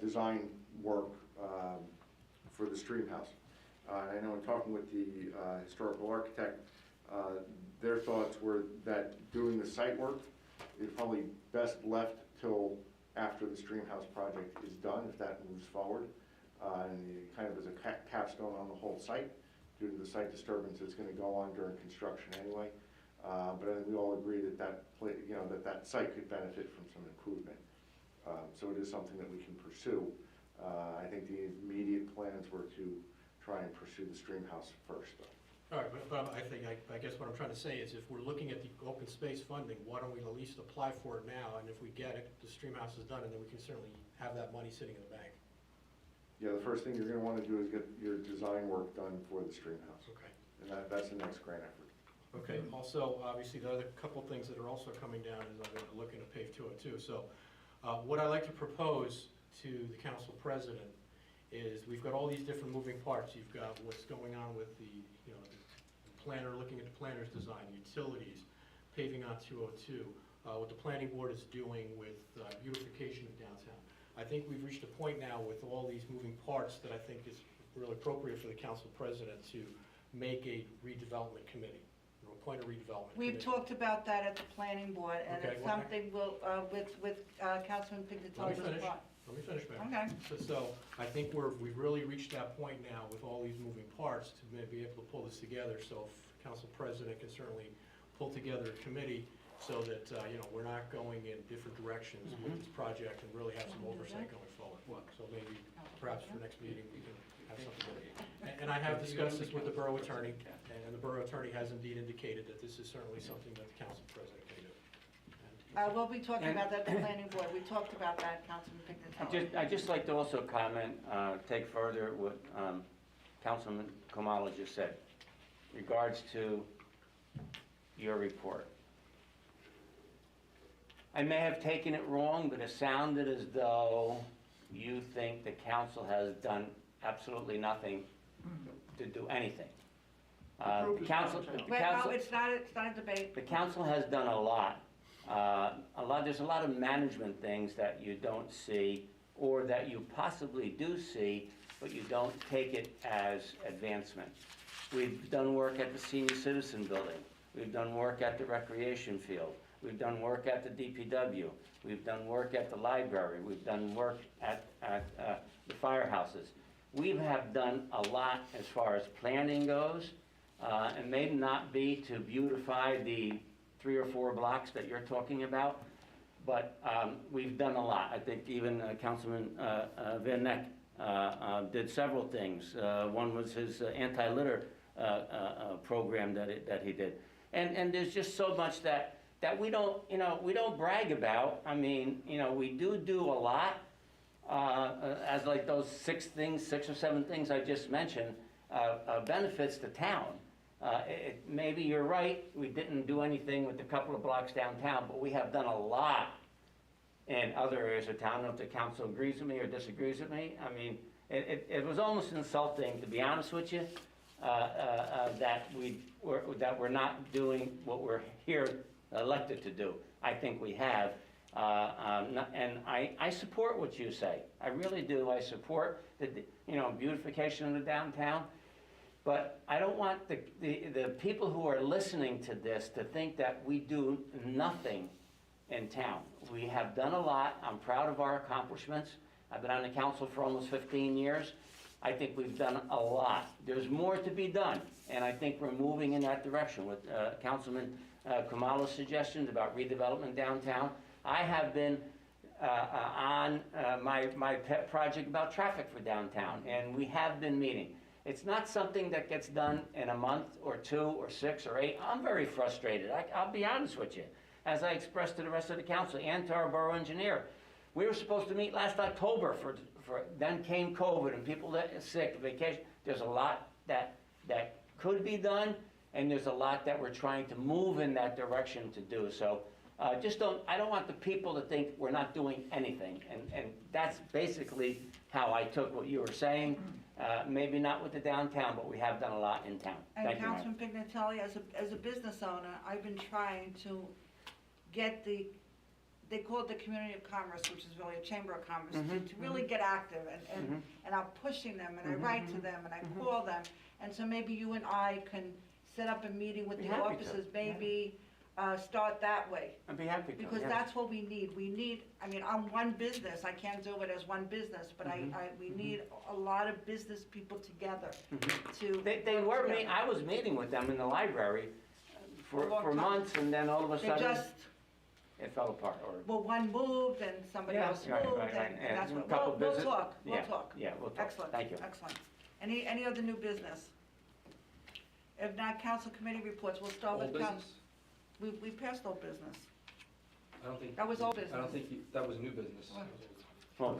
design work for the stream house. I know in talking with the historical architect, their thoughts were that doing the site work is probably best left till after the stream house project is done, if that moves forward. And it kind of is a capstone on the whole site due to the site disturbance that's going to go on during construction anyway. But I think we all agree that that site could benefit from some improvement. So it is something that we can pursue. I think the immediate plans were to try and pursue the stream house first, though. All right, but I guess what I'm trying to say is, if we're looking at the open space funding, why don't we at least apply for it now? And if we get it, the stream house is done, and then we can certainly have that money sitting in the bank. Yeah, the first thing you're going to want to do is get your design work done for the stream house. Okay. And that's the next grant effort. Okay, also, obviously, the other couple things that are also coming down is I'm looking to pave 202. So what I'd like to propose to the council president is, we've got all these different moving parts. You've got what's going on with the planner, looking at the planner's design, utilities, paving on 202, what the planning board is doing with beautification of downtown. I think we've reached a point now with all these moving parts that I think is really appropriate for the council president to make a redevelopment committee. appoint a redevelopment We've committee. talked about that at the planning board, and Okay, it's well, something we'll, with Councilman Let Pignatelli. me finish, Mayor. Okay. So I think we've really reached that point now with all these moving parts to be able to pull this together. So if Council President can certainly pull together a committee so that, we're not going in different directions with this project and really have some oversight going forward. So maybe perhaps for next meeting, we can have something. And I have discussed this with the borough attorney, and the borough attorney has indeed indicated that this is certainly something that the Council President can do. We'll be talking about that at the planning board. We talked about that, Councilman Pignatelli. I'd just like to also comment, take further what Councilman Kamala just said, regards to your report. I may have taken it wrong, but it sounded as though you think the council has done absolutely nothing to do anything. The council, Well, no, it's not a debate. the council has done a lot. There's a lot of management things that you don't see, or that you possibly do see, but you don't take it as advancement. We've done work at the senior citizen building. We've done work at the recreation field. We've done work at the DPW. We've done work at the library. We've done work at the firehouses. We have done a lot as far as planning goes, and may not be to beautify the 3 or 4 blocks that you're talking about, but we've done a lot. I think even Councilman Van Neck did several things. One was his anti-litter program that he did. And there's just so much that we don't brag about. I mean, we do a lot, as like those 6 or 7 things I just mentioned, benefits the town. Maybe you're right, we didn't do anything with a couple of blocks downtown, but we have done a lot in other areas of town. I don't know if the council agrees with me or disagrees with me. I mean, it was almost insulting, to be honest with you, that we're not doing what we're here elected to do. I think we have. And I support what you say. I really do. I support the beautification of the downtown. But I don't want the people who are listening to this to think that we do nothing in town. We have done a lot. I'm proud of our accomplishments. I've been on the council for almost 15 years. I think we've done a lot. There's more to be done, and I think we're moving in that direction with Councilman Kamala's suggestions about redevelopment downtown. I have been on my pet project about traffic for downtown, and we have been meeting. It's not something that gets done in a month or 2 or 6 or 8. I'm very frustrated. I'll be honest with you, as I expressed to the rest of the council and to our borough engineer. We were supposed to meet last October for then came COVID and people that are sick, vacation. There's a lot that could be done, and there's a lot that we're trying to move in that direction to do. So I don't want the people to think we're not doing anything. And that's basically how I took what you were saying. Maybe not with the downtown, but we have done a lot in town. And Thank you, Mayor. Councilman Pignatelli, as a business owner, I've been trying to get they call it the Community of Commerce, which is really a Chamber of Commerce, to really get active, and I'm pushing them, and I write to them, and I call them, and so maybe you and I can set up a meeting with Be the happy to, offices, maybe start that way. I'd be happy to. Because yes. that's what we need. I mean, I'm one business, I can't do it as one business, but we need a lot of business people together to. They work were together. I was meeting with them in the library For a long for time. months, and then all of a They sudden just, it fell apart. well, one moved and somebody Yeah, else right, moved, right, right. and that's And a what, couple we'll visits. talk, we'll Yeah, talk. yeah, we'll talk. Excellent, Thank you. excellent. Any other new business? If not, council committee reports, we'll start Old with business? we passed old business. I don't think. That was old business. I don't think that was new business. What? Well,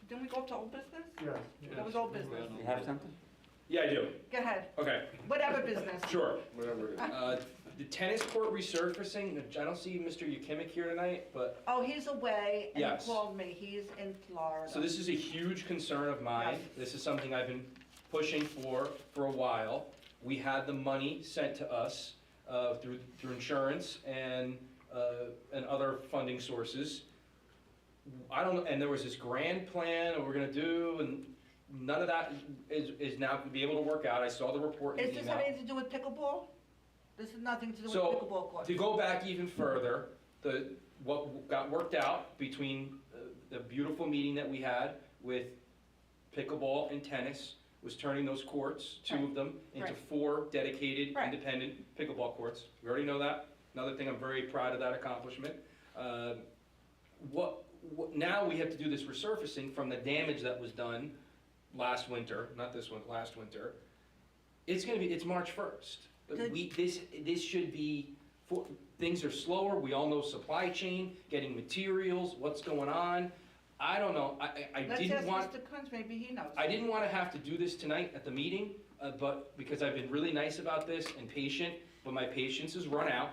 Didn't we go up to old business? Yes. That was old business. you have something? Yeah, I do. Go ahead, Okay, whatever business. sure. Whatever it is. The tennis court resurfacing, I don't see Mr. Yukimic here tonight, but, Oh, he's away, and Yes. he called me, he's in Florida. so this is a huge concern of mine. Yes. This is something I've been pushing for a while. We had the money sent to us through insurance and other funding sources. I don't, and there was this grand plan that we're gonna do, and none of that is now to be able to work out. I saw the report in Is the this email. something to do with pickleball? nothing to do with So, pickleball courts. to go back even further, what got worked out between the beautiful meeting that we had with pickleball and tennis was turning those courts, two of them, into Right. 4 dedicated, Right. independent pickleball courts. We already know that. Another thing, I'm very proud of that accomplishment. Now we have to do this resurfacing from the damage that was done last winter, not this one, last winter. It's March 1st. This should be, things are slower, we all know supply chain, getting materials, what's going on. I don't know, I Let's didn't ask want, Mr. Kunz, maybe he knows. I didn't want to have to do this tonight at the meeting, but because I've been really nice about this and patient, but my patience has run out.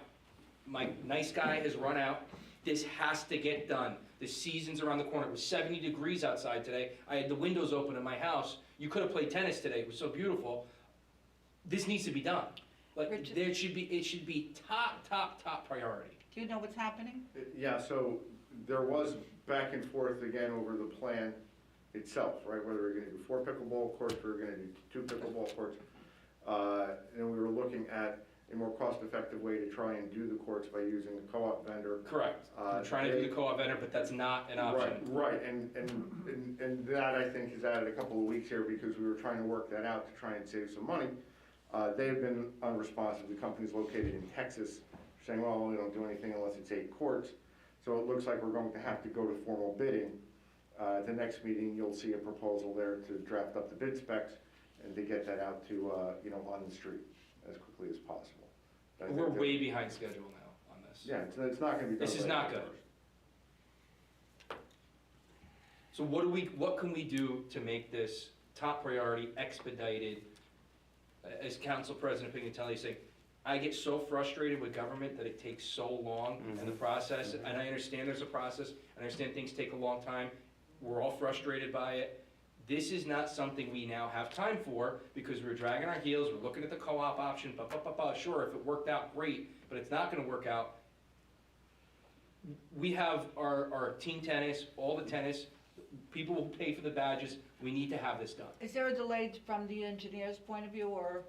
My nice guy has run out. This has to get done. The season's around the corner. It was 70 degrees outside today. I had the windows open in my house. You could have played tennis today. It was so beautiful. This needs to be done. Like, Richard? it should be top priority. Do you know what's happening? Yeah, so there was back and forth again over the plan itself, right? Whether we're gonna do 4 pickleball courts, or we're gonna do 2 pickleball courts. And we were looking at a more cost-effective way to try and do the courts by using the co-op vendor. Correct. I'm trying to do the co-op vendor, but that's not an option. Right, and that I think has added a couple of weeks here because we were trying to work that out to try and save some money. They have been unresponsive. The company's located in Texas, saying, well, we don't do anything unless it's 8 courts. So it looks like we're going to have to go to formal bidding. At the next meeting, you'll see a proposal there to draft up the bid specs and to get that out to, on the street as quickly as possible. I think We're that- way behind schedule now on this. Yeah, it's not gonna be done. This is by not April good. 1st. So what can we do to make this top priority, expedited? As Council President Pignatelli saying, I get so frustrated with government that it takes so long in the process, and I understand there's a process, I understand things take a long time, we're all frustrated by it. This is not something we now have time for, because we're dragging our heels, we're looking at the co-op option, sure, if it worked out, great, but it's not gonna work out. We have our team tennis, all the tennis, people will pay for the badges, we need to have this done. Is there a delay from the engineer's point of view, or?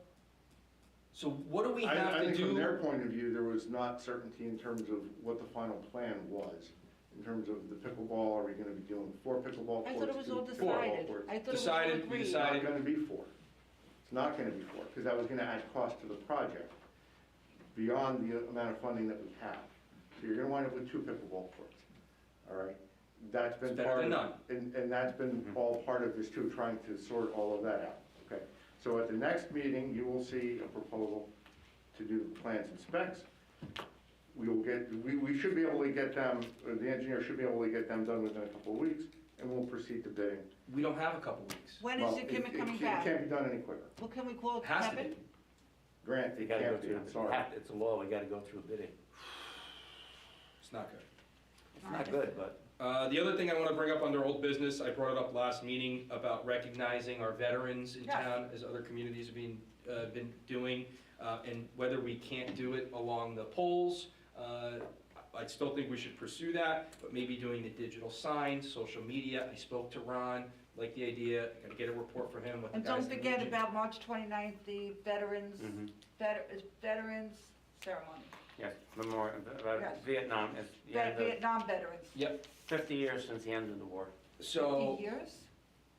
So what do we have I to think from their do? point of view, there was not certainty in terms of what the final plan was. In terms of the pickleball, are we gonna be doing 4 pickleball courts? I thought it was 2 all pickleball decided. courts? I thought it was all Decided, we agreed. It's decided. not gonna be 4. It's not gonna be 4, because that was gonna add cost to the project beyond the amount of funding that we have. So you're gonna wind up with 2 pickleball courts, all right? That's been It's better part than of, and that's been all part of this too, trying to sort all of that out, okay? So at the next meeting, you will see a proposal to do the plans and specs. We should be able to get them, or the engineer should be able to get them done within a couple of weeks, and we'll proceed to bidding. We don't have a couple weeks. When Well, is the coming it back? can't be done any quicker. What can we call it? Has to Kevin? be. Grant, You it gotta go can't be, through, I'm sorry. it's a law, we gotta go through bidding. It's not good. It's not good, but The other thing I want to bring up under old business, I brought it up last meeting about recognizing our veterans in Yes. town, as other communities have been doing, and whether we can't do it along the polls. I still think we should pursue that, but maybe doing the digital signs, social media. I spoke to Ron, like the idea, I gotta get a report from him. What the And guys don't in the forget Legion- about March 29th, the Veterans, Mhm. Veterans Ceremony. yes, Memorial, Yes. Vietnam, it's the end of, Vietnam veterans. Yep, 50 years since the end of the war. so. 50 years?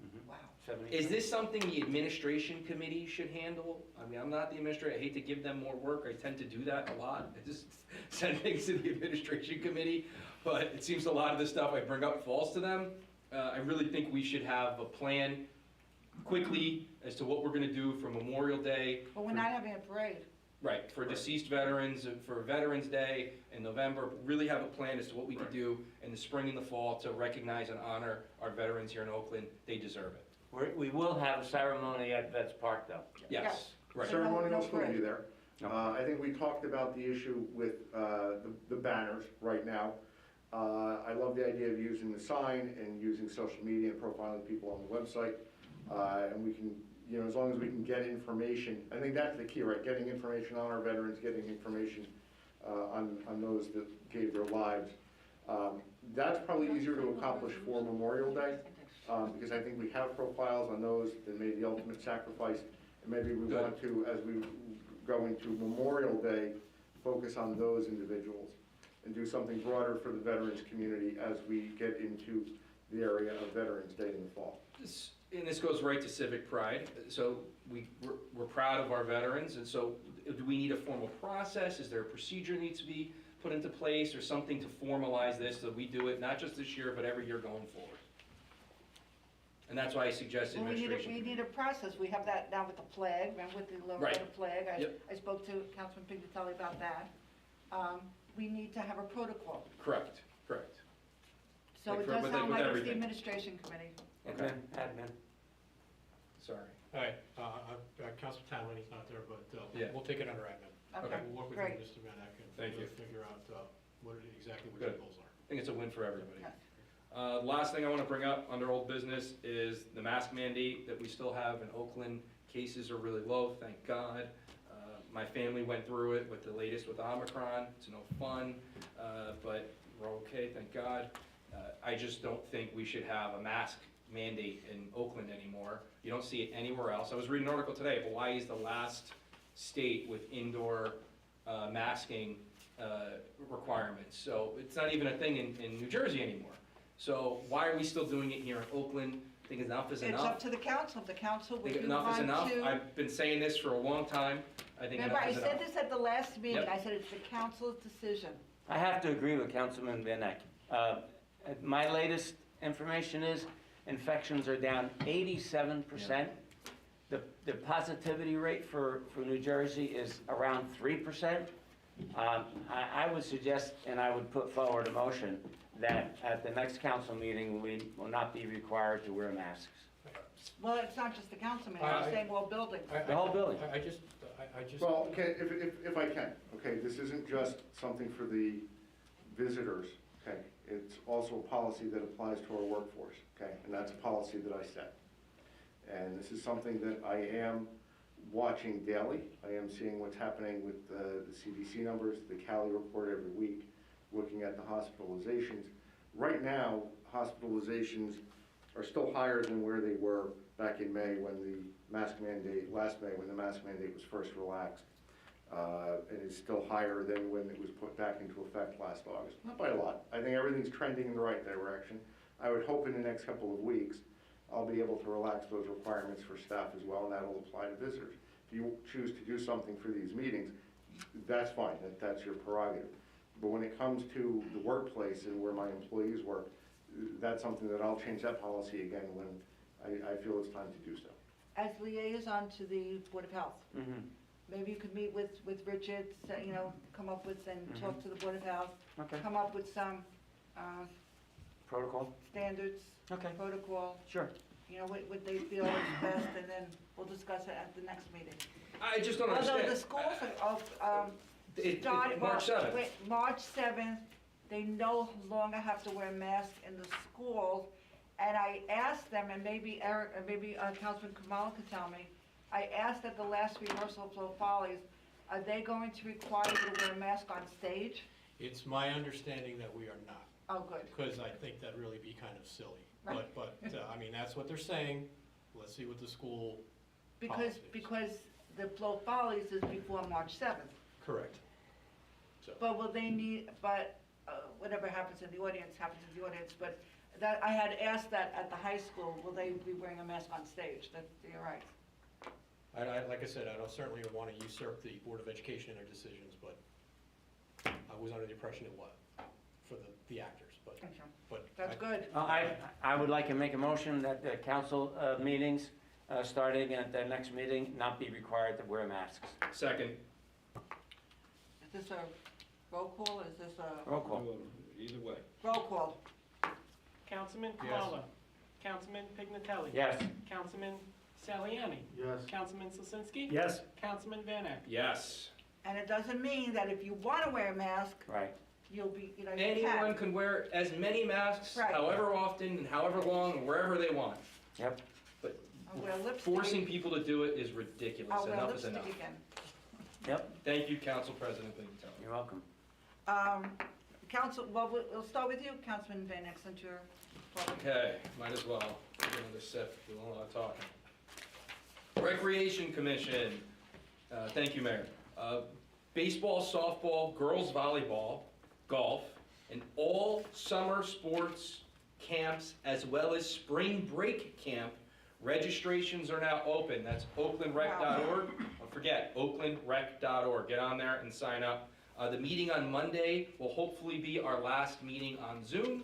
Mhm. Wow. 70. Is this something the administration committee should handle? I mean, I'm not the administrator, I hate to give them more work, I tend to do that a lot. I just send things to the administration committee, but it seems a lot of the stuff I bring up falls to them. I really think we should have a plan quickly as to what we're gonna do for Memorial Day. But we're not having a parade. Right, for deceased veterans, for Veterans Day in November, really have a plan as to what we could do in the spring and the fall to recognize and honor our veterans here in Oakland. They deserve it. We will have a ceremony at Vets Park, though. Yes, right. So no- Ceremony no will still be parade. there. No. I think we talked about the issue with the banners right now. I love the idea of using the sign and using social media and profiling people on the website. And we can, as long as we can get information, I think that's the key, right? Getting information on our veterans, getting information on those that gave their lives. That's probably easier to accomplish for Memorial Day, because I think we have profiles on those that made the ultimate sacrifice. And maybe we Good. want to, as we go into Memorial Day, focus on those individuals and do something broader for the veterans community as we get into the area of Veterans Day in the fall. And this goes right to civic pride. So we're proud of our veterans, and so do we need a formal process? Is there a procedure that needs to be put into place or something to formalize this so that we do it not just this year, but every year going forward? And that's why I suggested Well, administration. we need a process. We have that now with the flag, remember with the Right. Loretta flag? Yep. I spoke to Councilman Pignatelli about that. We need to have a protocol. Correct. So Like it for- does with sound like it's the everything. administration committee. Okay. Admin. Sorry. All right, Councilman Talon, he's not there, but Yeah. we'll take it under admin. Okay, We'll work with great. you, Mr. Van Eck, and Thank you. figure out exactly what your Good. goals are. I think it's a win for everybody. Yeah. Last thing I want to bring up under old business is the mask mandate that we still have in Oakland. Cases are really low, thank God. My family went through it with the latest with Omicron. It's no fun, but we're okay, thank God. I just don't think we should have a mask mandate in Oakland anymore. You don't see it anywhere else. I was reading an article today, Hawaii is the last state with indoor masking requirements. So it's not even a thing in New Jersey anymore. So why are we still doing it here in Oakland? I think enough is It's enough. up to the council. If the council I would think you enough is want enough. to. I've been saying this for a long time. I think Remember, enough I is enough. said this at the last meeting. Yep. I said it's the council's decision. I have to agree with Councilman Van Eck. My latest information is infections are down 87%. The positivity rate for New Jersey is around 3%. I would suggest, and I would put forward a motion, that at the next council meeting, we will not be required to wear masks. Well, it's not just the council meeting. I- I'm saying all buildings. The whole building. I just. Well, okay, if I can, okay, this isn't just something for the visitors, okay? It's also a policy that applies to our workforce, okay? And that's a policy that I set. And this is something that I am watching daily. I am seeing what's happening with the CDC numbers, the Cali report every week, looking at the hospitalizations. Right now, hospitalizations are still higher than where they were back in May when the mask mandate, last May, when the mask mandate was first relaxed. And it's still higher than when it was put back into effect last August. Not by a lot. I think everything's trending in the right direction. I would hope in the next couple of weeks, I'll be able to relax those requirements for staff as well, and that'll apply to visitors. If you choose to do something for these meetings, that's fine, that's your prerogative. But when it comes to the workplace and where my employees work, that's something that I'll change that policy again when I feel it's time to do so. As liaison to the Board of Health, Mhm. maybe you could meet with Richard, come up with, and talk to the Board of Health, Okay. come up with some Protocol? standards, Okay. protocol, Sure. what they feel is best, and then we'll discuss it at the next meeting. I just don't Although understand. the schools start, March 7th. wait, March 7th, they no longer have to wear masks in the schools. And I asked them, and maybe Eric, or maybe Councilman Kamala could tell me, I asked at the last rehearsal of Flow Follies, are they going to require you to wear a mask on stage? It's my understanding that we are not, Oh, good. because I think that'd really be kind of silly. Right. But, I mean, that's what they're saying. Let's see what the school Because, policies. because the Flow Follies is before March 7th. Correct. So, But will they need, whatever happens in the audience, happens in the audience, but that, I had asked that at the high school, will they be wearing a mask on stage? You're right. like I said, I don't certainly want to usurp the Board of Education in their decisions, but I was under the impression it was for the actors, but. That's good. I would like to make a motion that the council meetings, starting at the next meeting, not be required to wear masks. Second. Is this a roll call, or is this a? Roll call. Either way. Roll call. Councilman Yes. Kamala. Councilman Pignatelli. Yes. Councilman Saliani. Yes. Councilman Slasinski. Yes. Councilman Van Eck. Yes. And it doesn't mean that if you want to wear a mask, Right. you'll be, you Anyone can. can wear as many masks, Right. however often and however long, and wherever they want. Yep. But I'll wear lipstick. forcing people to do it is ridiculous. I'll wear Enough is lipstick enough. again. Yep. Thank you, Council President Pignatelli. You're welcome. Council, well, we'll start with you, Councilman Van Eck, since you're. Okay, might as well. Get another sip, do a lot of talking. Recreation Commission, thank you, Mayor. baseball, softball, girls volleyball, golf, and all summer sports camps, as well as spring break camp. Registrations are now open. That's oaklandrec.org. Don't forget, oaklandrec.org. Get on there and sign up. The meeting on Monday will hopefully be our last meeting on Zoom.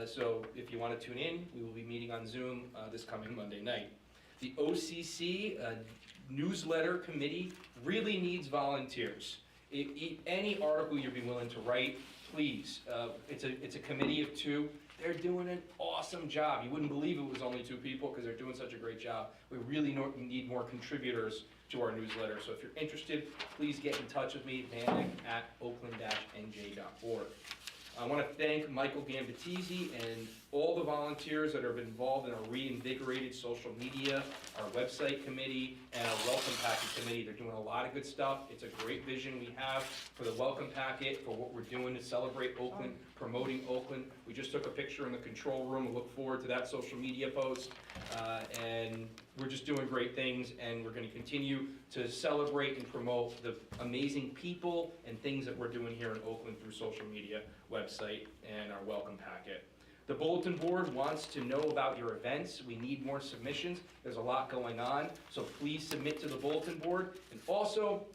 So if you want to tune in, we will be meeting on Zoom this coming Monday night. The OCC Newsletter Committee really needs volunteers. Any article you'd be willing to write, please. It's a committee of 2. They're doing an awesome job. You wouldn't believe it was only 2 people because they're doing such a great job. We really need more contributors to our newsletter. So if you're interested, please get in touch with me, vanek@oakland-nj.org. I want to thank Michael Gambatese and all the volunteers that are involved in our reinvigorated social media, our website committee, and our welcome packet committee. They're doing a lot of good stuff. It's a great vision we have for the welcome packet, for what we're doing to celebrate Oakland, promoting Oakland. We just took a picture in the control room. We look forward to that social media post. And we're just doing great things, and we're going to continue to celebrate and promote the amazing people and things that we're doing here in Oakland through social media, website, and our welcome packet. The bulletin board wants to know about your events. We need more submissions. There's a lot going on, so please submit to the bulletin board. And also,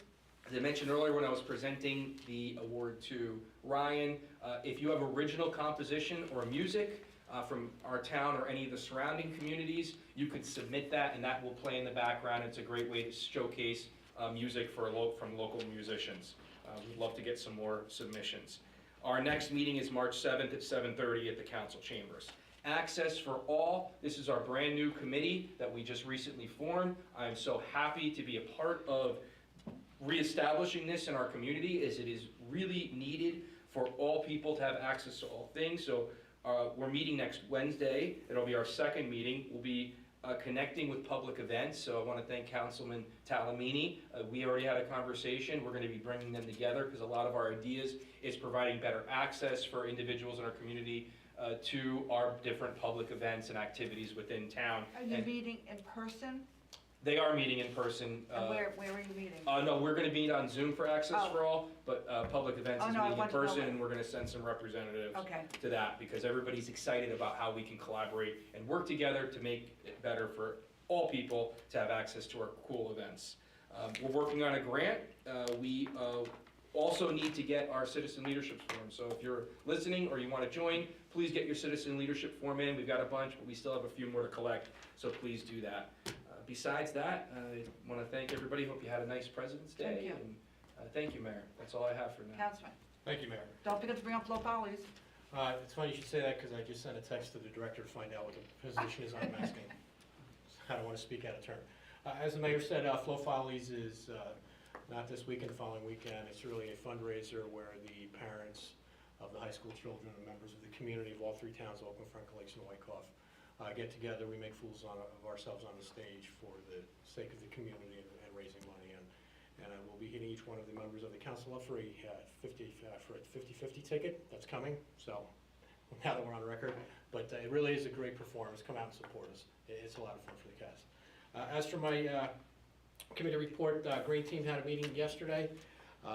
as I mentioned earlier when I was presenting the award to Ryan, if you have original composition or music from our town or any of the surrounding communities, you could submit that, and that will play in the background. It's a great way to showcase music from local musicians. We'd love to get some more submissions. Our next meeting is March 7th at 7:30 at the council chambers. Access for All, this is our brand new committee that we just recently formed. I'm so happy to be a part of reestablishing this in our community, as it is really needed for all people to have access to all things. So we're meeting next Wednesday. It'll be our second meeting. We'll be connecting with public events, so I want to thank Councilman Talamini. We already had a conversation. We're going to be bringing them together because a lot of our ideas is providing better access for individuals in our community to our different public events and activities within town. Are you meeting in person? They are meeting in person. And where are you meeting? No, we're going to meet on Zoom for Access for All, but public events is no, meeting in person, it. and we're going to send some representatives Okay. to that because everybody's excited about how we can collaborate and work together to make it better for all people to have access to our cool events. We're working on a grant. We also need to get our citizen leadership form. So if you're listening or you want to join, please get your citizen leadership form in. We've got a bunch, but we still have a few more to collect, so please do that. Besides that, I want to thank everybody. Hope you had a nice President's Day. Thank you. And thank you, Mayor. That's all I have for now. Councilman, Thank you, Mayor. don't forget to bring up Flo Polly's. It's funny you should say that because I just sent a text to the director to find out what the position is on masking. I don't want to speak out of turn. As the mayor said, Flo Follies is not this weekend, the following weekend. It's really a fundraiser where the parents of the high school children and members of the community of all 3 towns, Oakland, Franklin Lakes, and Wyckoff, get together. We make fools of ourselves on the stage for the sake of the community and raising money. And we'll be hitting each one of the members of the council up for a 50-50 ticket. That's coming. So now that we're on record, but it really is a great performance. Come out and support us. It's a lot of fun for the cast. As for my committee report, Green Team had a meeting yesterday.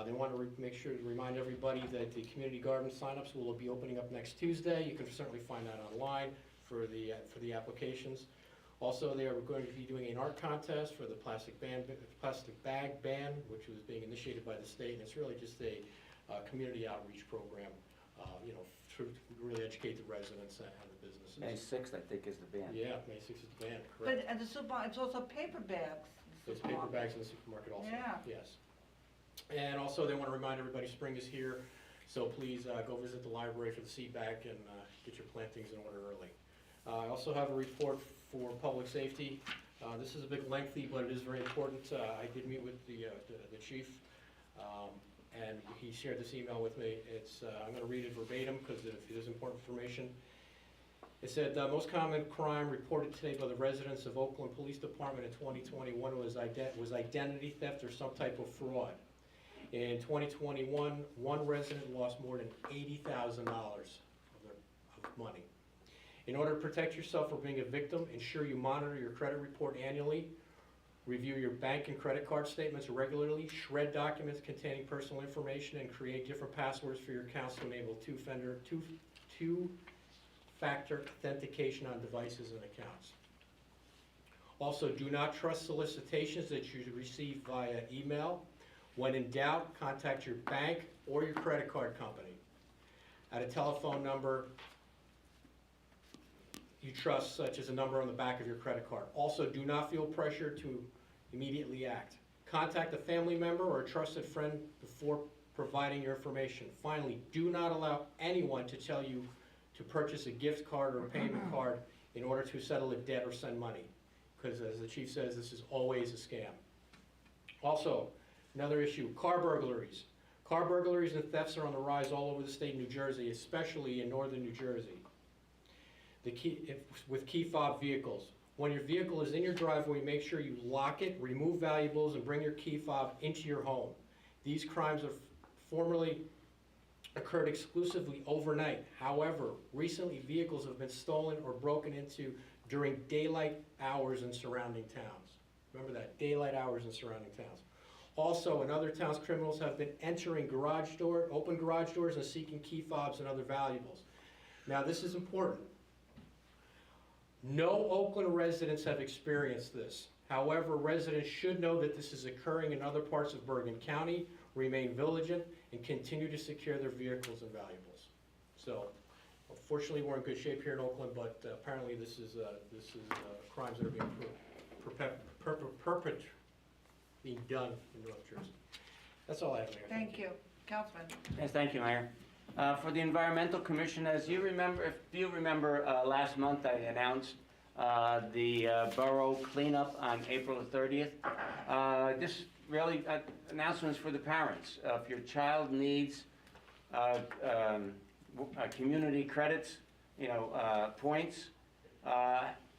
They want to make sure to remind everybody that the community garden signups will be opening up next Tuesday. You can certainly find that online for the applications. Also, they are going to be doing an art contest for the plastic bag ban, which was being initiated by the state. And it's really just a community outreach program, to really educate the residents and the businesses. May 6th, I think, is the ban. Yeah, May 6th is the ban, correct. But at the supermarket, it's also paper bags. There's paper bags in the supermarket also. Yeah. Yes. And also, they want to remind everybody spring is here, so please go visit the library for the seed bank and get your plantings in order early. I also have a report for public safety. This is a bit lengthy, but it is very important. I did meet with the chief, and he shared this email with me. I'm going to read it verbatim because it is important information. It said, most common crime reported today by the residents of Oakland Police Department in 2021 was identity theft or some type of fraud. In 2021, one resident lost more than $80,000 of money. In order to protect yourself from being a victim, ensure you monitor your credit report annually. Review your bank and credit card statements regularly, shred documents containing personal information, and create different passwords for your accounts to enable two-factor authentication on devices and accounts. Also, do not trust solicitations that you receive via email. When in doubt, contact your bank or your credit card company at a telephone number you trust, such as a number on the back of your credit card. Also, do not feel pressure to immediately act. Contact a family member or a trusted friend before providing your information. Finally, do not allow anyone to tell you to purchase a gift card or a payment card in order to settle a debt or send money, because as the chief says, this is always a scam. Also, another issue, car burglaries. Car burglaries and thefts are on the rise all over the state of New Jersey, especially in northern New Jersey. With key fob vehicles. When your vehicle is in your driveway, make sure you lock it, remove valuables, and bring your key fob into your home. These crimes have formerly occurred exclusively overnight. However, recently vehicles have been stolen or broken into during daylight hours in surrounding towns. Remember that, daylight hours in surrounding towns. Also, in other towns, criminals have been entering open garage doors and seeking key fobs and other valuables. Now, this is important. No Oakland residents have experienced this. However, residents should know that this is occurring in other parts of Bergen County, remain vigilant, and continue to secure their vehicles and valuables. So, unfortunately, we're in good shape here in Oakland, but apparently this is crimes that are being done in North Jersey. That's all I have, Mayor. Thank you. Councilman? Yes, thank you, Mayor. For the Environmental Commission, as you remember, if you remember, last month I announced the Borough cleanup on April the 30th. This really announcements for the parents. If your child needs community credits, points,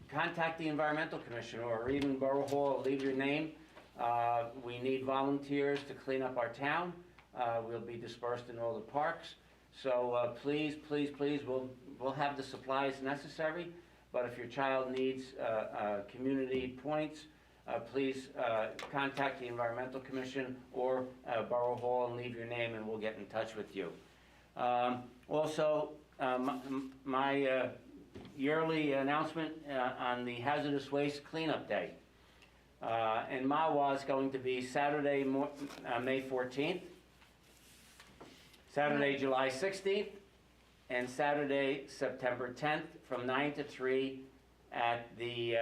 contact the Environmental Commission or even Borough Hall, leave your name. We need volunteers to clean up our town. We'll be dispersed in all the parks. So please, please, please, we'll have the supplies necessary. But if your child needs community points, please contact the Environmental Commission or Borough Hall and leave your name, and we'll get in touch with you. Also, my yearly announcement on the Hazardous Waste Cleanup Day. In Mawa is going to be Saturday, May 14th, Saturday, July 16th, and Saturday, September 10th, from 9 to 3 at the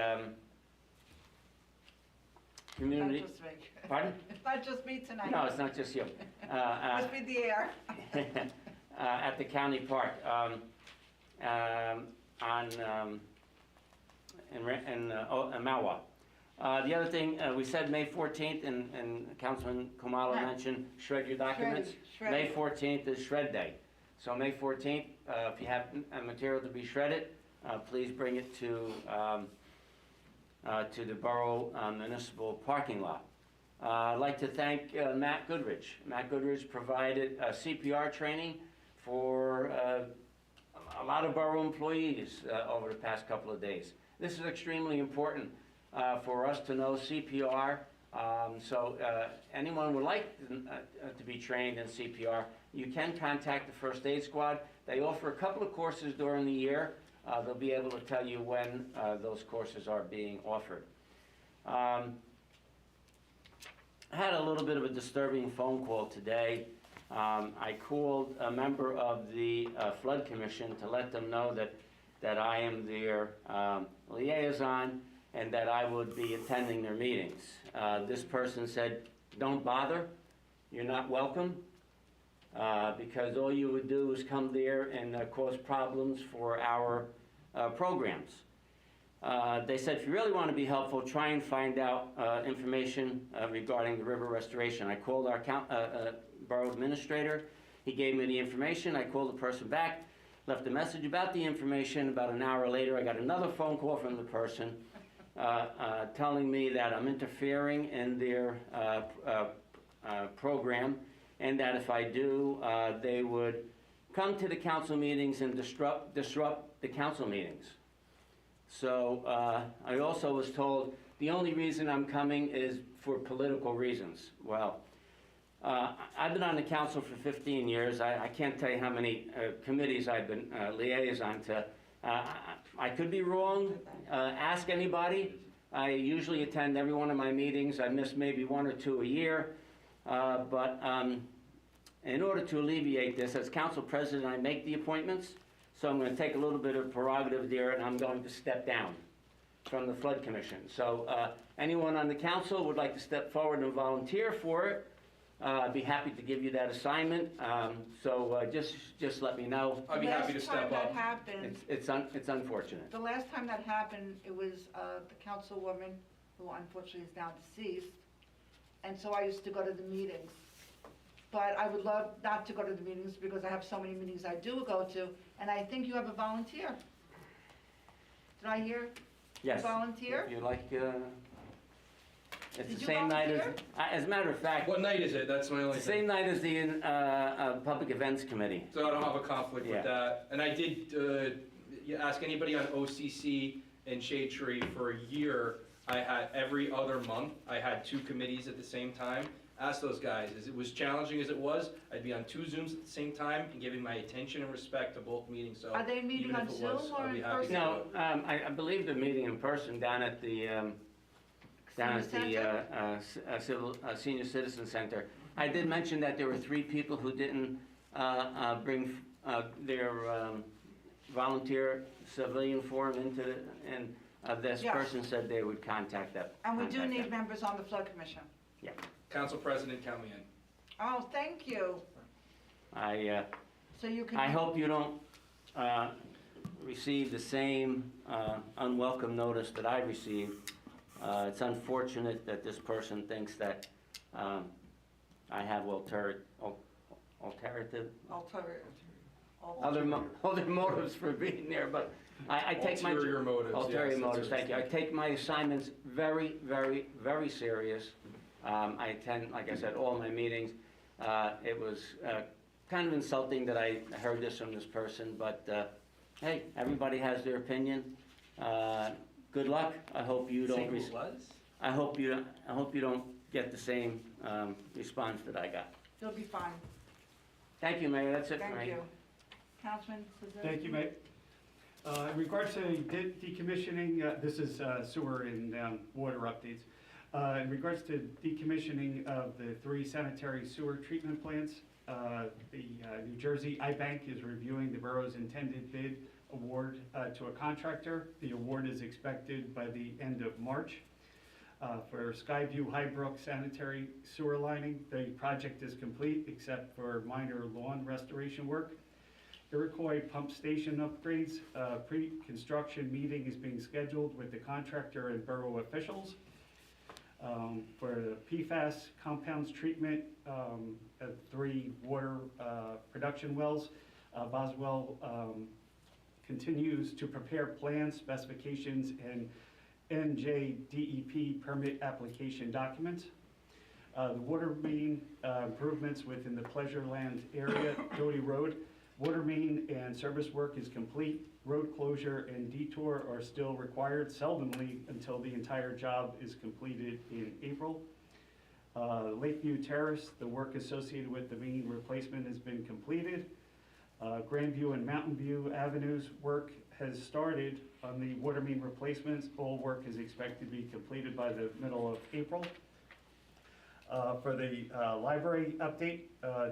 community. Not just me. Pardon? It's not just me tonight. No, it's not just you. Must be the air. At the county park in Mawa. The other thing, we said May 14th, and Councilman Kumalo mentioned shred your documents. Shred. May 14th is shred day. So May 14th, if you have material to be shredded, please bring it to the Borough Municipal Parking Lot. I'd like to thank Matt Goodrich. Matt Goodrich provided CPR training for a lot of borough employees over the past couple of days. This is extremely important for us to know CPR. So anyone would like to be trained in CPR, you can contact the First Aid Squad. They offer a couple of courses during the year. They'll be able to tell you when those courses are being offered. I had a little bit of a disturbing phone call today. I called a member of the Flood Commission to let them know that I am their liaison and that I would be attending their meetings. This person said, don't bother, you're not welcome, because all you would do is come there and cause problems for our programs. They said, if you really want to be helpful, try and find out information regarding the river restoration. I called our borough administrator. He gave me the information. I called the person back, left a message about the information. About an hour later, I got another phone call from the person telling me that I'm interfering in their program, and that if I do, they would come to the council meetings and disrupt the council meetings. So I also was told the only reason I'm coming is for political reasons. Well, I've been on the council for 15 years. I can't tell you how many committees I've been liaison to. I could be wrong. Ask anybody. I usually attend every one of my meetings. I miss maybe 1 or 2 a year. But in order to alleviate this, as council president, I make the appointments. So I'm going to take a little bit of prerogative there, and I'm going to step down from the Flood Commission. So anyone on the council would like to step forward and volunteer for it, I'd be happy to give you that assignment. Just let me know. I'd be happy to step The last up. time that happened, It's unfortunate. the last time that happened, it was the councilwoman, who unfortunately is now deceased, and so I used to go to the meetings. But I would love not to go to the meetings because I have so many meetings I do go to, and I think you have a volunteer. Did I hear? Yes. Volunteer? If you like, it's Did the you same night volunteer? as a matter of fact, What night is it? That's my only it's the same thing. night as the Public Events Committee. So I don't have a conflict Yeah. with that. And I did you ask anybody on OCC and Shade Tree for a year. I had every other month, I had 2 committees at the same time. Ask those guys, as it was challenging as it was, I'd be on 2 Zooms at the same time and giving my attention and respect to both meetings, so. Are they meeting even on if it was, Zoom or I'd be in happy to person? do No, it. I believe they're meeting in person down at the Senior Citizen Center. I did mention that there were 3 people who didn't bring their volunteer civilian form into the, and this Yes. person said they would contact that. And we do contact need them. members on the flood commission. Council President, count me in. Oh, thank you. So you can. I hope you don't receive the same unwelcome notice that I received. It's unfortunate that this person thinks that I have alternative, other motives for being there, but I take my... Ulterior motives, yes, Ulterior that's motives, what thank you. I take my assignments very, very, very serious. I attend, like I said, all my meetings. It was kind of insulting that I heard this from this person, but hey, everybody has their opinion. Good luck. I hope you don't. Say who it was? I hope you don't get the same response that I got. You'll be fine. Thank you, Mayor. That's it for me. Thank you. Councilman Cesar? Thank you, Mayor. In regards to decommissioning, this is sewer and water updates. In regards to decommissioning of the 3 sanitary sewer treatment plants, the New Jersey I-Bank is reviewing the borough's intended bid award to a contractor. The award is expected by the end of March. For Skyview Highbrook sanitary sewer lining, the project is complete except for minor lawn restoration work. Iroquois pump station upgrades, pre-construction meeting is being scheduled with the contractor and borough officials. For the PFAS compounds treatment at 3 water production wells, Boswell continues to prepare plans, specifications, and NJDEP permit application documents. The water main improvements within the Pleasureland area, Doty Road, water main and service work is complete. Road closure and detour are still required, seldomly until the entire job is completed in April. Lakeview Terrace, the work associated with the main replacement has been completed. Grandview and Mountain View Avenues work has started on the water main replacements. All work is expected to be completed by the middle of April. For the library update,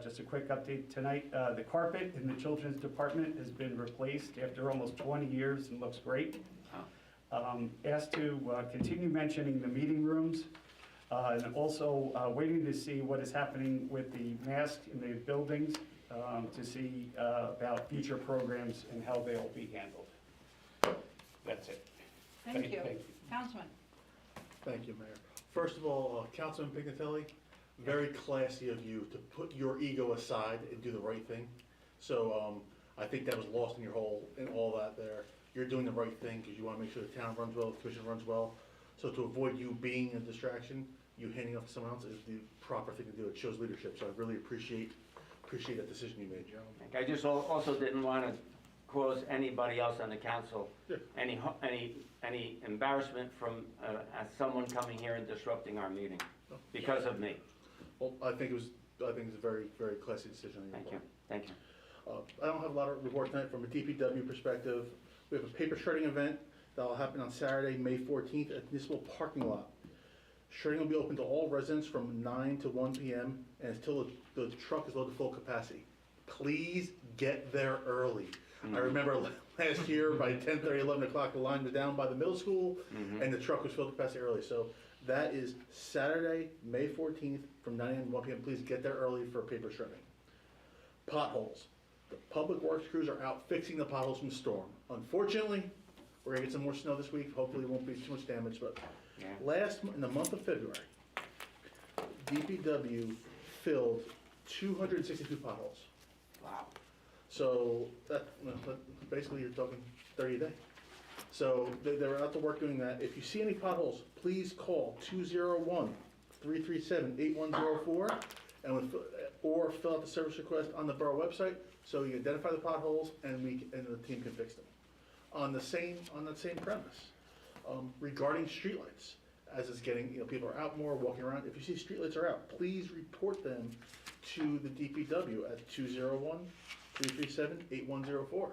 just a quick update tonight. The carpet in the children's department has been replaced after almost 20 years and looks great. Asked to continue mentioning the meeting rooms and also waiting to see what is happening with the mask in the buildings to see about future programs and how they'll be handled. That's it. Thank you. Thank you. Councilman? Thank you, Mayor. First of all, Councilman Pignatelli, very classy of you to put your ego aside and do the right thing. So I think that was lost in your in all that there. You're doing the right thing because you want to make sure the town runs well, the commission runs well. So to avoid you being a distraction, you handing off to someone else is the proper thing to do. It shows leadership. So I really appreciate that decision you made, Joe. I just also didn't want to cause anybody else on the council Yeah. any embarrassment from someone coming here and disrupting our meeting because of me. Well, I think it's a very, very classy decision on your part. Thank you. I don't have a lot of report tonight from a DPW perspective. We have a paper shredding event that'll happen on Saturday, May 14th at the municipal parking lot. Shredding will be open to all residents from 9 to 1 p.m. and until the truck is loaded to full capacity. Please get there early. I remember last year by 10:30, 11 o'clock, the line was down by the middle school and the truck was filled capacity early. So that is Saturday, May 14th from 9 a.m. to 1 p.m. Please get there early for paper shredding. Potholes. The public works crews are out fixing the potholes from the storm. Unfortunately, we're gonna get some more snow this week. Hopefully it won't be too much damage, but in the month of February, DPW filled 262 potholes. Wow. So basically you're talking 30 a day. So they're out to work doing that. If you see any potholes, please call 201-337-8104 or fill out the service request on the borough website so you identify the potholes and the team can fix them. On that same premise, regarding streetlights, as it's getting, people are out more, walking around. If you see streetlights are out, please report them to the DPW at 201-337-8104.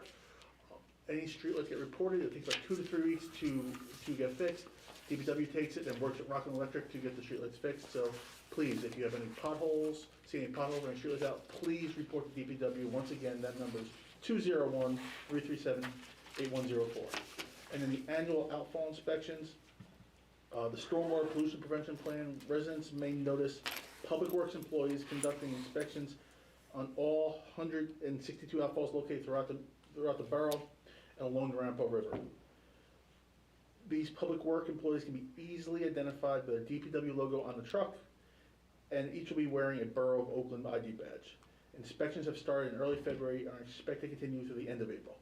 Any streetlights get reported, it takes like 2 to 3 weeks to get fixed. DPW takes it and works at Rockland Electric to get the streetlights fixed. So please, if you have any potholes, see any potholes or any streetlights out, please report to DPW. Once again, that number is 201-337-8104. And then the annual outfall inspections, the stormwater pollution prevention plan, residents may notice public works employees conducting inspections on all 162 outfalls located throughout the borough and along the Rampo River. These public work employees can be easily identified by the DPW logo on the truck, and each will be wearing a Borough of Oakland ID badge. Inspections have started in early February and are expected to continue through the end of April.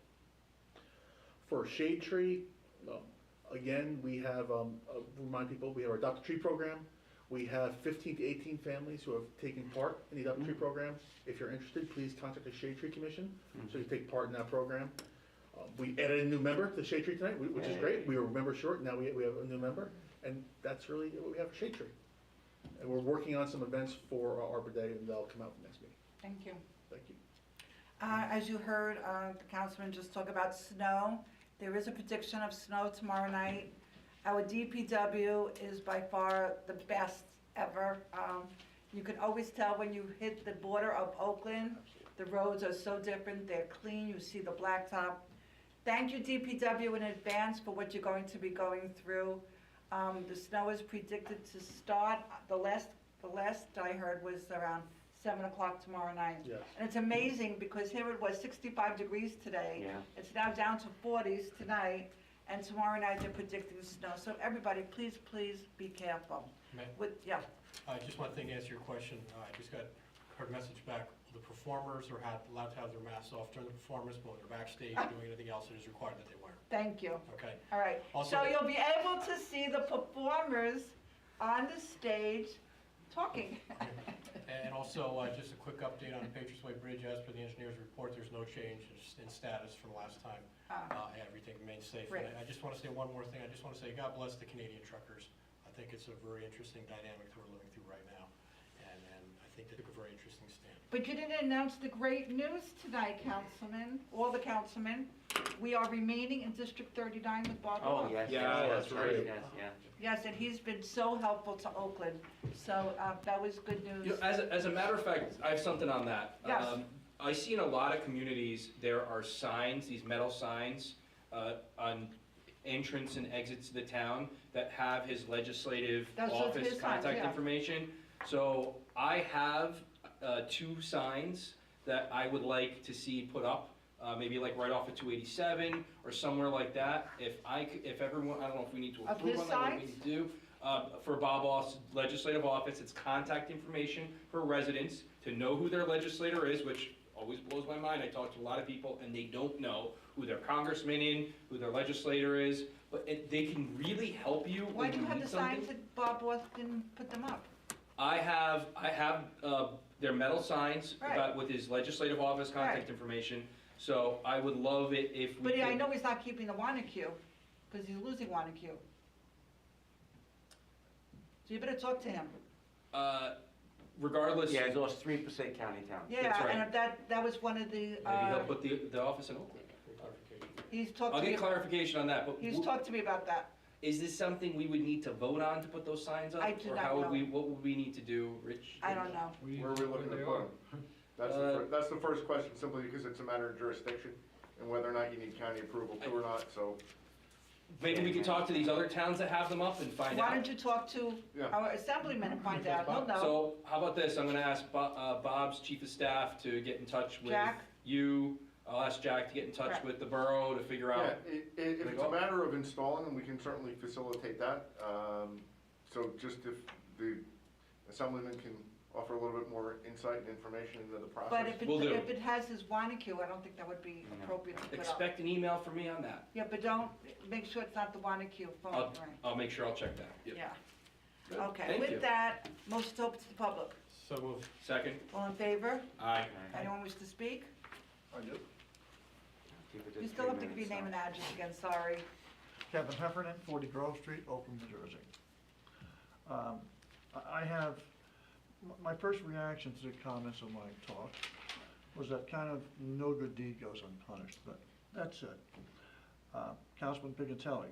For shade tree, again, we have, remind people, we have our Adopt a Tree program. We have 15 to 18 families who have taken part in the Adopt a Tree program. If you're interested, please contact the Shade Tree Commission so you can take part in that program. We added a new member to the Shade Tree tonight, which is great. We were a member short, now we have a new member, and that's really what we have for Shade Tree. And we're working on some events for Arbor Day, and they'll come out the next meeting. Thank you. Thank you. As you heard the councilman just talk about snow, there is a prediction of snow tomorrow night. Our DPW is by far the best ever. You can always tell when you hit the border of Oakland, the roads are so different, they're clean, you see the blacktop. Thank you DPW in advance for what you're going to be going through. The snow is predicted to start, the last I heard was around 7 o'clock tomorrow night. Yes. And it's amazing because here it was 65 degrees today. Yeah. It's now down to 40s tonight, and tomorrow night they're predicting snow. So everybody, please be careful. Yeah. Just one thing to answer your question. I just heard a message back. The performers are allowed to have their masks off during the performance, but when they're backstage doing anything else, it is required that they wear. Thank you. Okay. All right. Also- So you'll be able to see the performers on the stage talking. And also, just a quick update on the Patriots Way Bridge. As per the engineer's report, there's no change in status from last time. Everything remains safe. Great. And I just want to say one more thing. I just want to say God bless the Canadian truckers. I think it's a very interesting dynamic that we're living through right now. And I think they took a very interesting stand. But you didn't announce the great news tonight, Councilman, all the councilmen. We are remaining in District 39 with Bob. Oh, yes. Yeah, yes, that's right. Yes, yeah. Yes, and he's been so helpful to Oakland. So that was good news. As a matter of fact, I have something on that. Yes. I see in a lot of communities, there are signs, these metal signs, on entrance and exits to the town that have his legislative That's just office his signs, contact yeah. information. So I have 2 signs that I would like to see put up, maybe like right off of 287 or somewhere like that. If everyone, I don't know if we need to Of approve his on that, what we signs? need to do. For Bob Oss legislative office, it's contact information for residents to know who their legislator is, which always blows my mind. I talk to a lot of people and they don't know who their congressman is, who their legislator is, but they can really help you Why when do you have need the something. signs that Bob Ross didn't put them up? I have their metal signs Right. about, with his legislative office contact Right. information, so I would love it if we But I could- know he's not keeping the Wanacue, because he's losing Wanacue. So you better talk to him. regardless, Yeah, maybe he's lost 3% county town. Yeah, right. and if that was one of the, he'll put the office in Oakland. he's talked I'll to me, get clarification on that, but he's talked to me about that. is this something we would need to vote on to put those signs up? I do Or not how would know. we, what would we need to do, Rich? I don't know. Where are we looking to put them? That's the first question, simply because it's a matter of jurisdiction, and whether or not you need county approval to or not, so. Maybe we could talk to these other towns that have them up and find Why out. don't you talk to Yeah. our assemblyman and find out, he'll know. So, how about this, I'm gonna ask Bob's chief of staff to get in touch with Jack? you. I'll ask Jack to get in touch Right. with the borough to figure Yeah, out. if it's go. a matter of installing them, we can certainly facilitate that. So just if the assemblyman can offer a little bit more insight and information into the process. But if Will do. if it has his Wanacue, I don't think that would be appropriate to put up. Expect an email from me on that. Yeah, but don't, make sure it's not the Wanacue phone, I'll, right? I'll make sure I'll check that. Yep. Yeah. Good. Okay, Thank you. with that, motion to open to the public. So moved. Second? All in favor? Aye. Anyone wish to speak? I do. Keep it to You still 3 have to give your minutes, name and so. address again, sorry. Kevin Heffernan, 40 Grove Street, Oakland, New Jersey. I have, my first reaction to the comments of my talk was that kind of no good deed goes unpunished, but that's it. Councilman Pigatelli,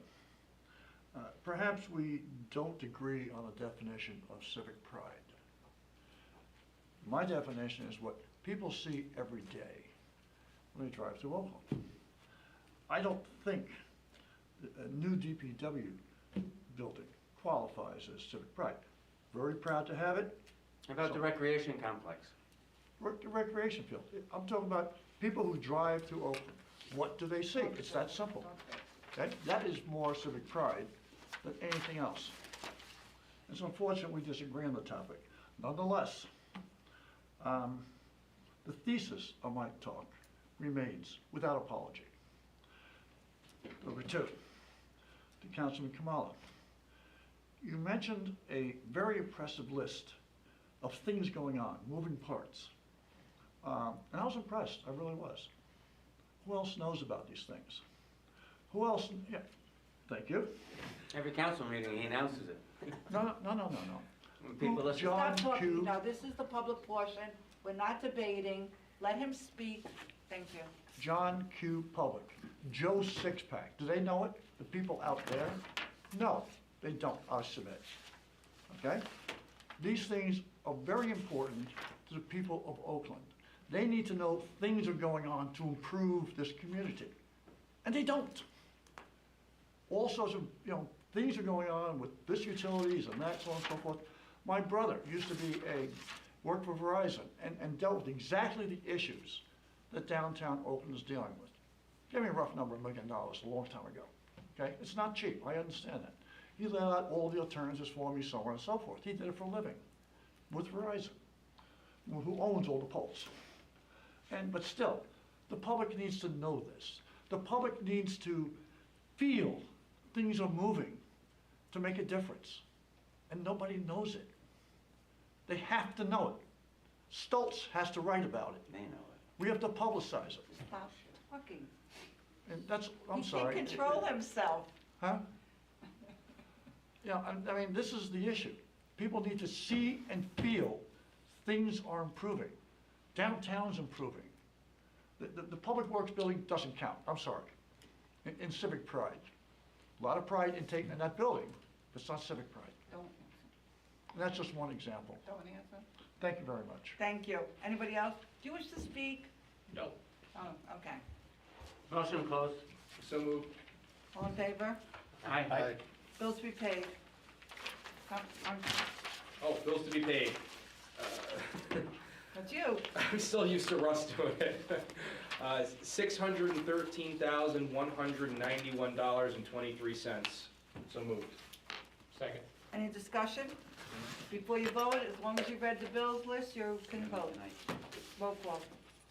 perhaps we don't agree on a definition of civic pride. My definition is what people see every day when they drive through Oakland. I don't think a new DPW building qualifies as civic pride. Very proud to have it. How about the recreation complex? Recreation field. I'm talking about people who drive through Oakland. What do they see? It's that simple. Okay? That is more civic pride than anything else. It's unfortunate we disagree on the topic. Nonetheless, the thesis of my talk remains without apology. Number two, to Councilman Kamala. You mentioned a very impressive list of things going on, moving parts. And I was impressed, I really was. Who else knows about these things? Who else, yeah, thank you. Every council meeting, he announces it. No. When people Who- listen. John Stop talking, Q. now, this is the public portion, we're not debating, let him speak, thank you. John Q. Public, Joe Sixpack, do they know it? The people out there? No, they don't, I submit. Okay? These things are very important to the people of Oakland. They need to know things are going on to improve this community. And they don't. All sorts of, things are going on with this utilities and that, so on and so forth. My brother used to work for Verizon and dealt with exactly the issues that downtown Oakland is dealing with. Give me a rough number, $1 million, a long time ago. Okay? It's not cheap, I understand that. He laid out all the alternatives for me, so on and so forth. He did it for a living with Verizon, who owns all the poles. But still, the public needs to know this. The public needs to feel things are moving to make a difference. And nobody knows it. They have to know it. Stoltz has to write about it. They know it. We have to publicize it. Stop talking. And that's, I'm sorry. He can control himself. Huh? I mean, this is the issue. People need to see and feel things are improving. Downtown's improving. The Public Works building doesn't count, I'm sorry, in civic pride. A lot of pride in taking in that building, but it's not civic pride. Don't, And that's just one example. don't answer. Thank you very much. Thank you. Anybody else? Do you wish to speak? No. Oh, okay. Motion closed. So moved. All in favor? Aye. Bills to be paid. Oh, bills to be paid. That's you. I'm still used to Russ doing it. $613,191.23. So moved. Second. Any discussion? Before you vote, as long as you've read the bills list, you can vote. Roll call.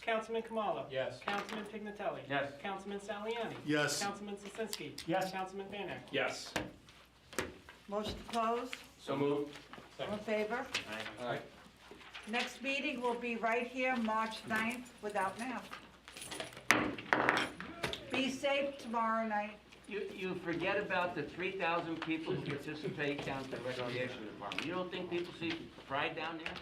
Councilman Kamala. Yes. Councilman Pignatelli. Yes. Councilman Saliani. Yes. Councilman Sisinski. Yes. Councilman Van Ek. Yes. Motion to close. So moved. All in favor? Aye. Next meeting will be right here, March 9th, without mask. Be safe tomorrow night. You forget about the 3,000 people who participate down at the recreation department. You don't think people see pride down there?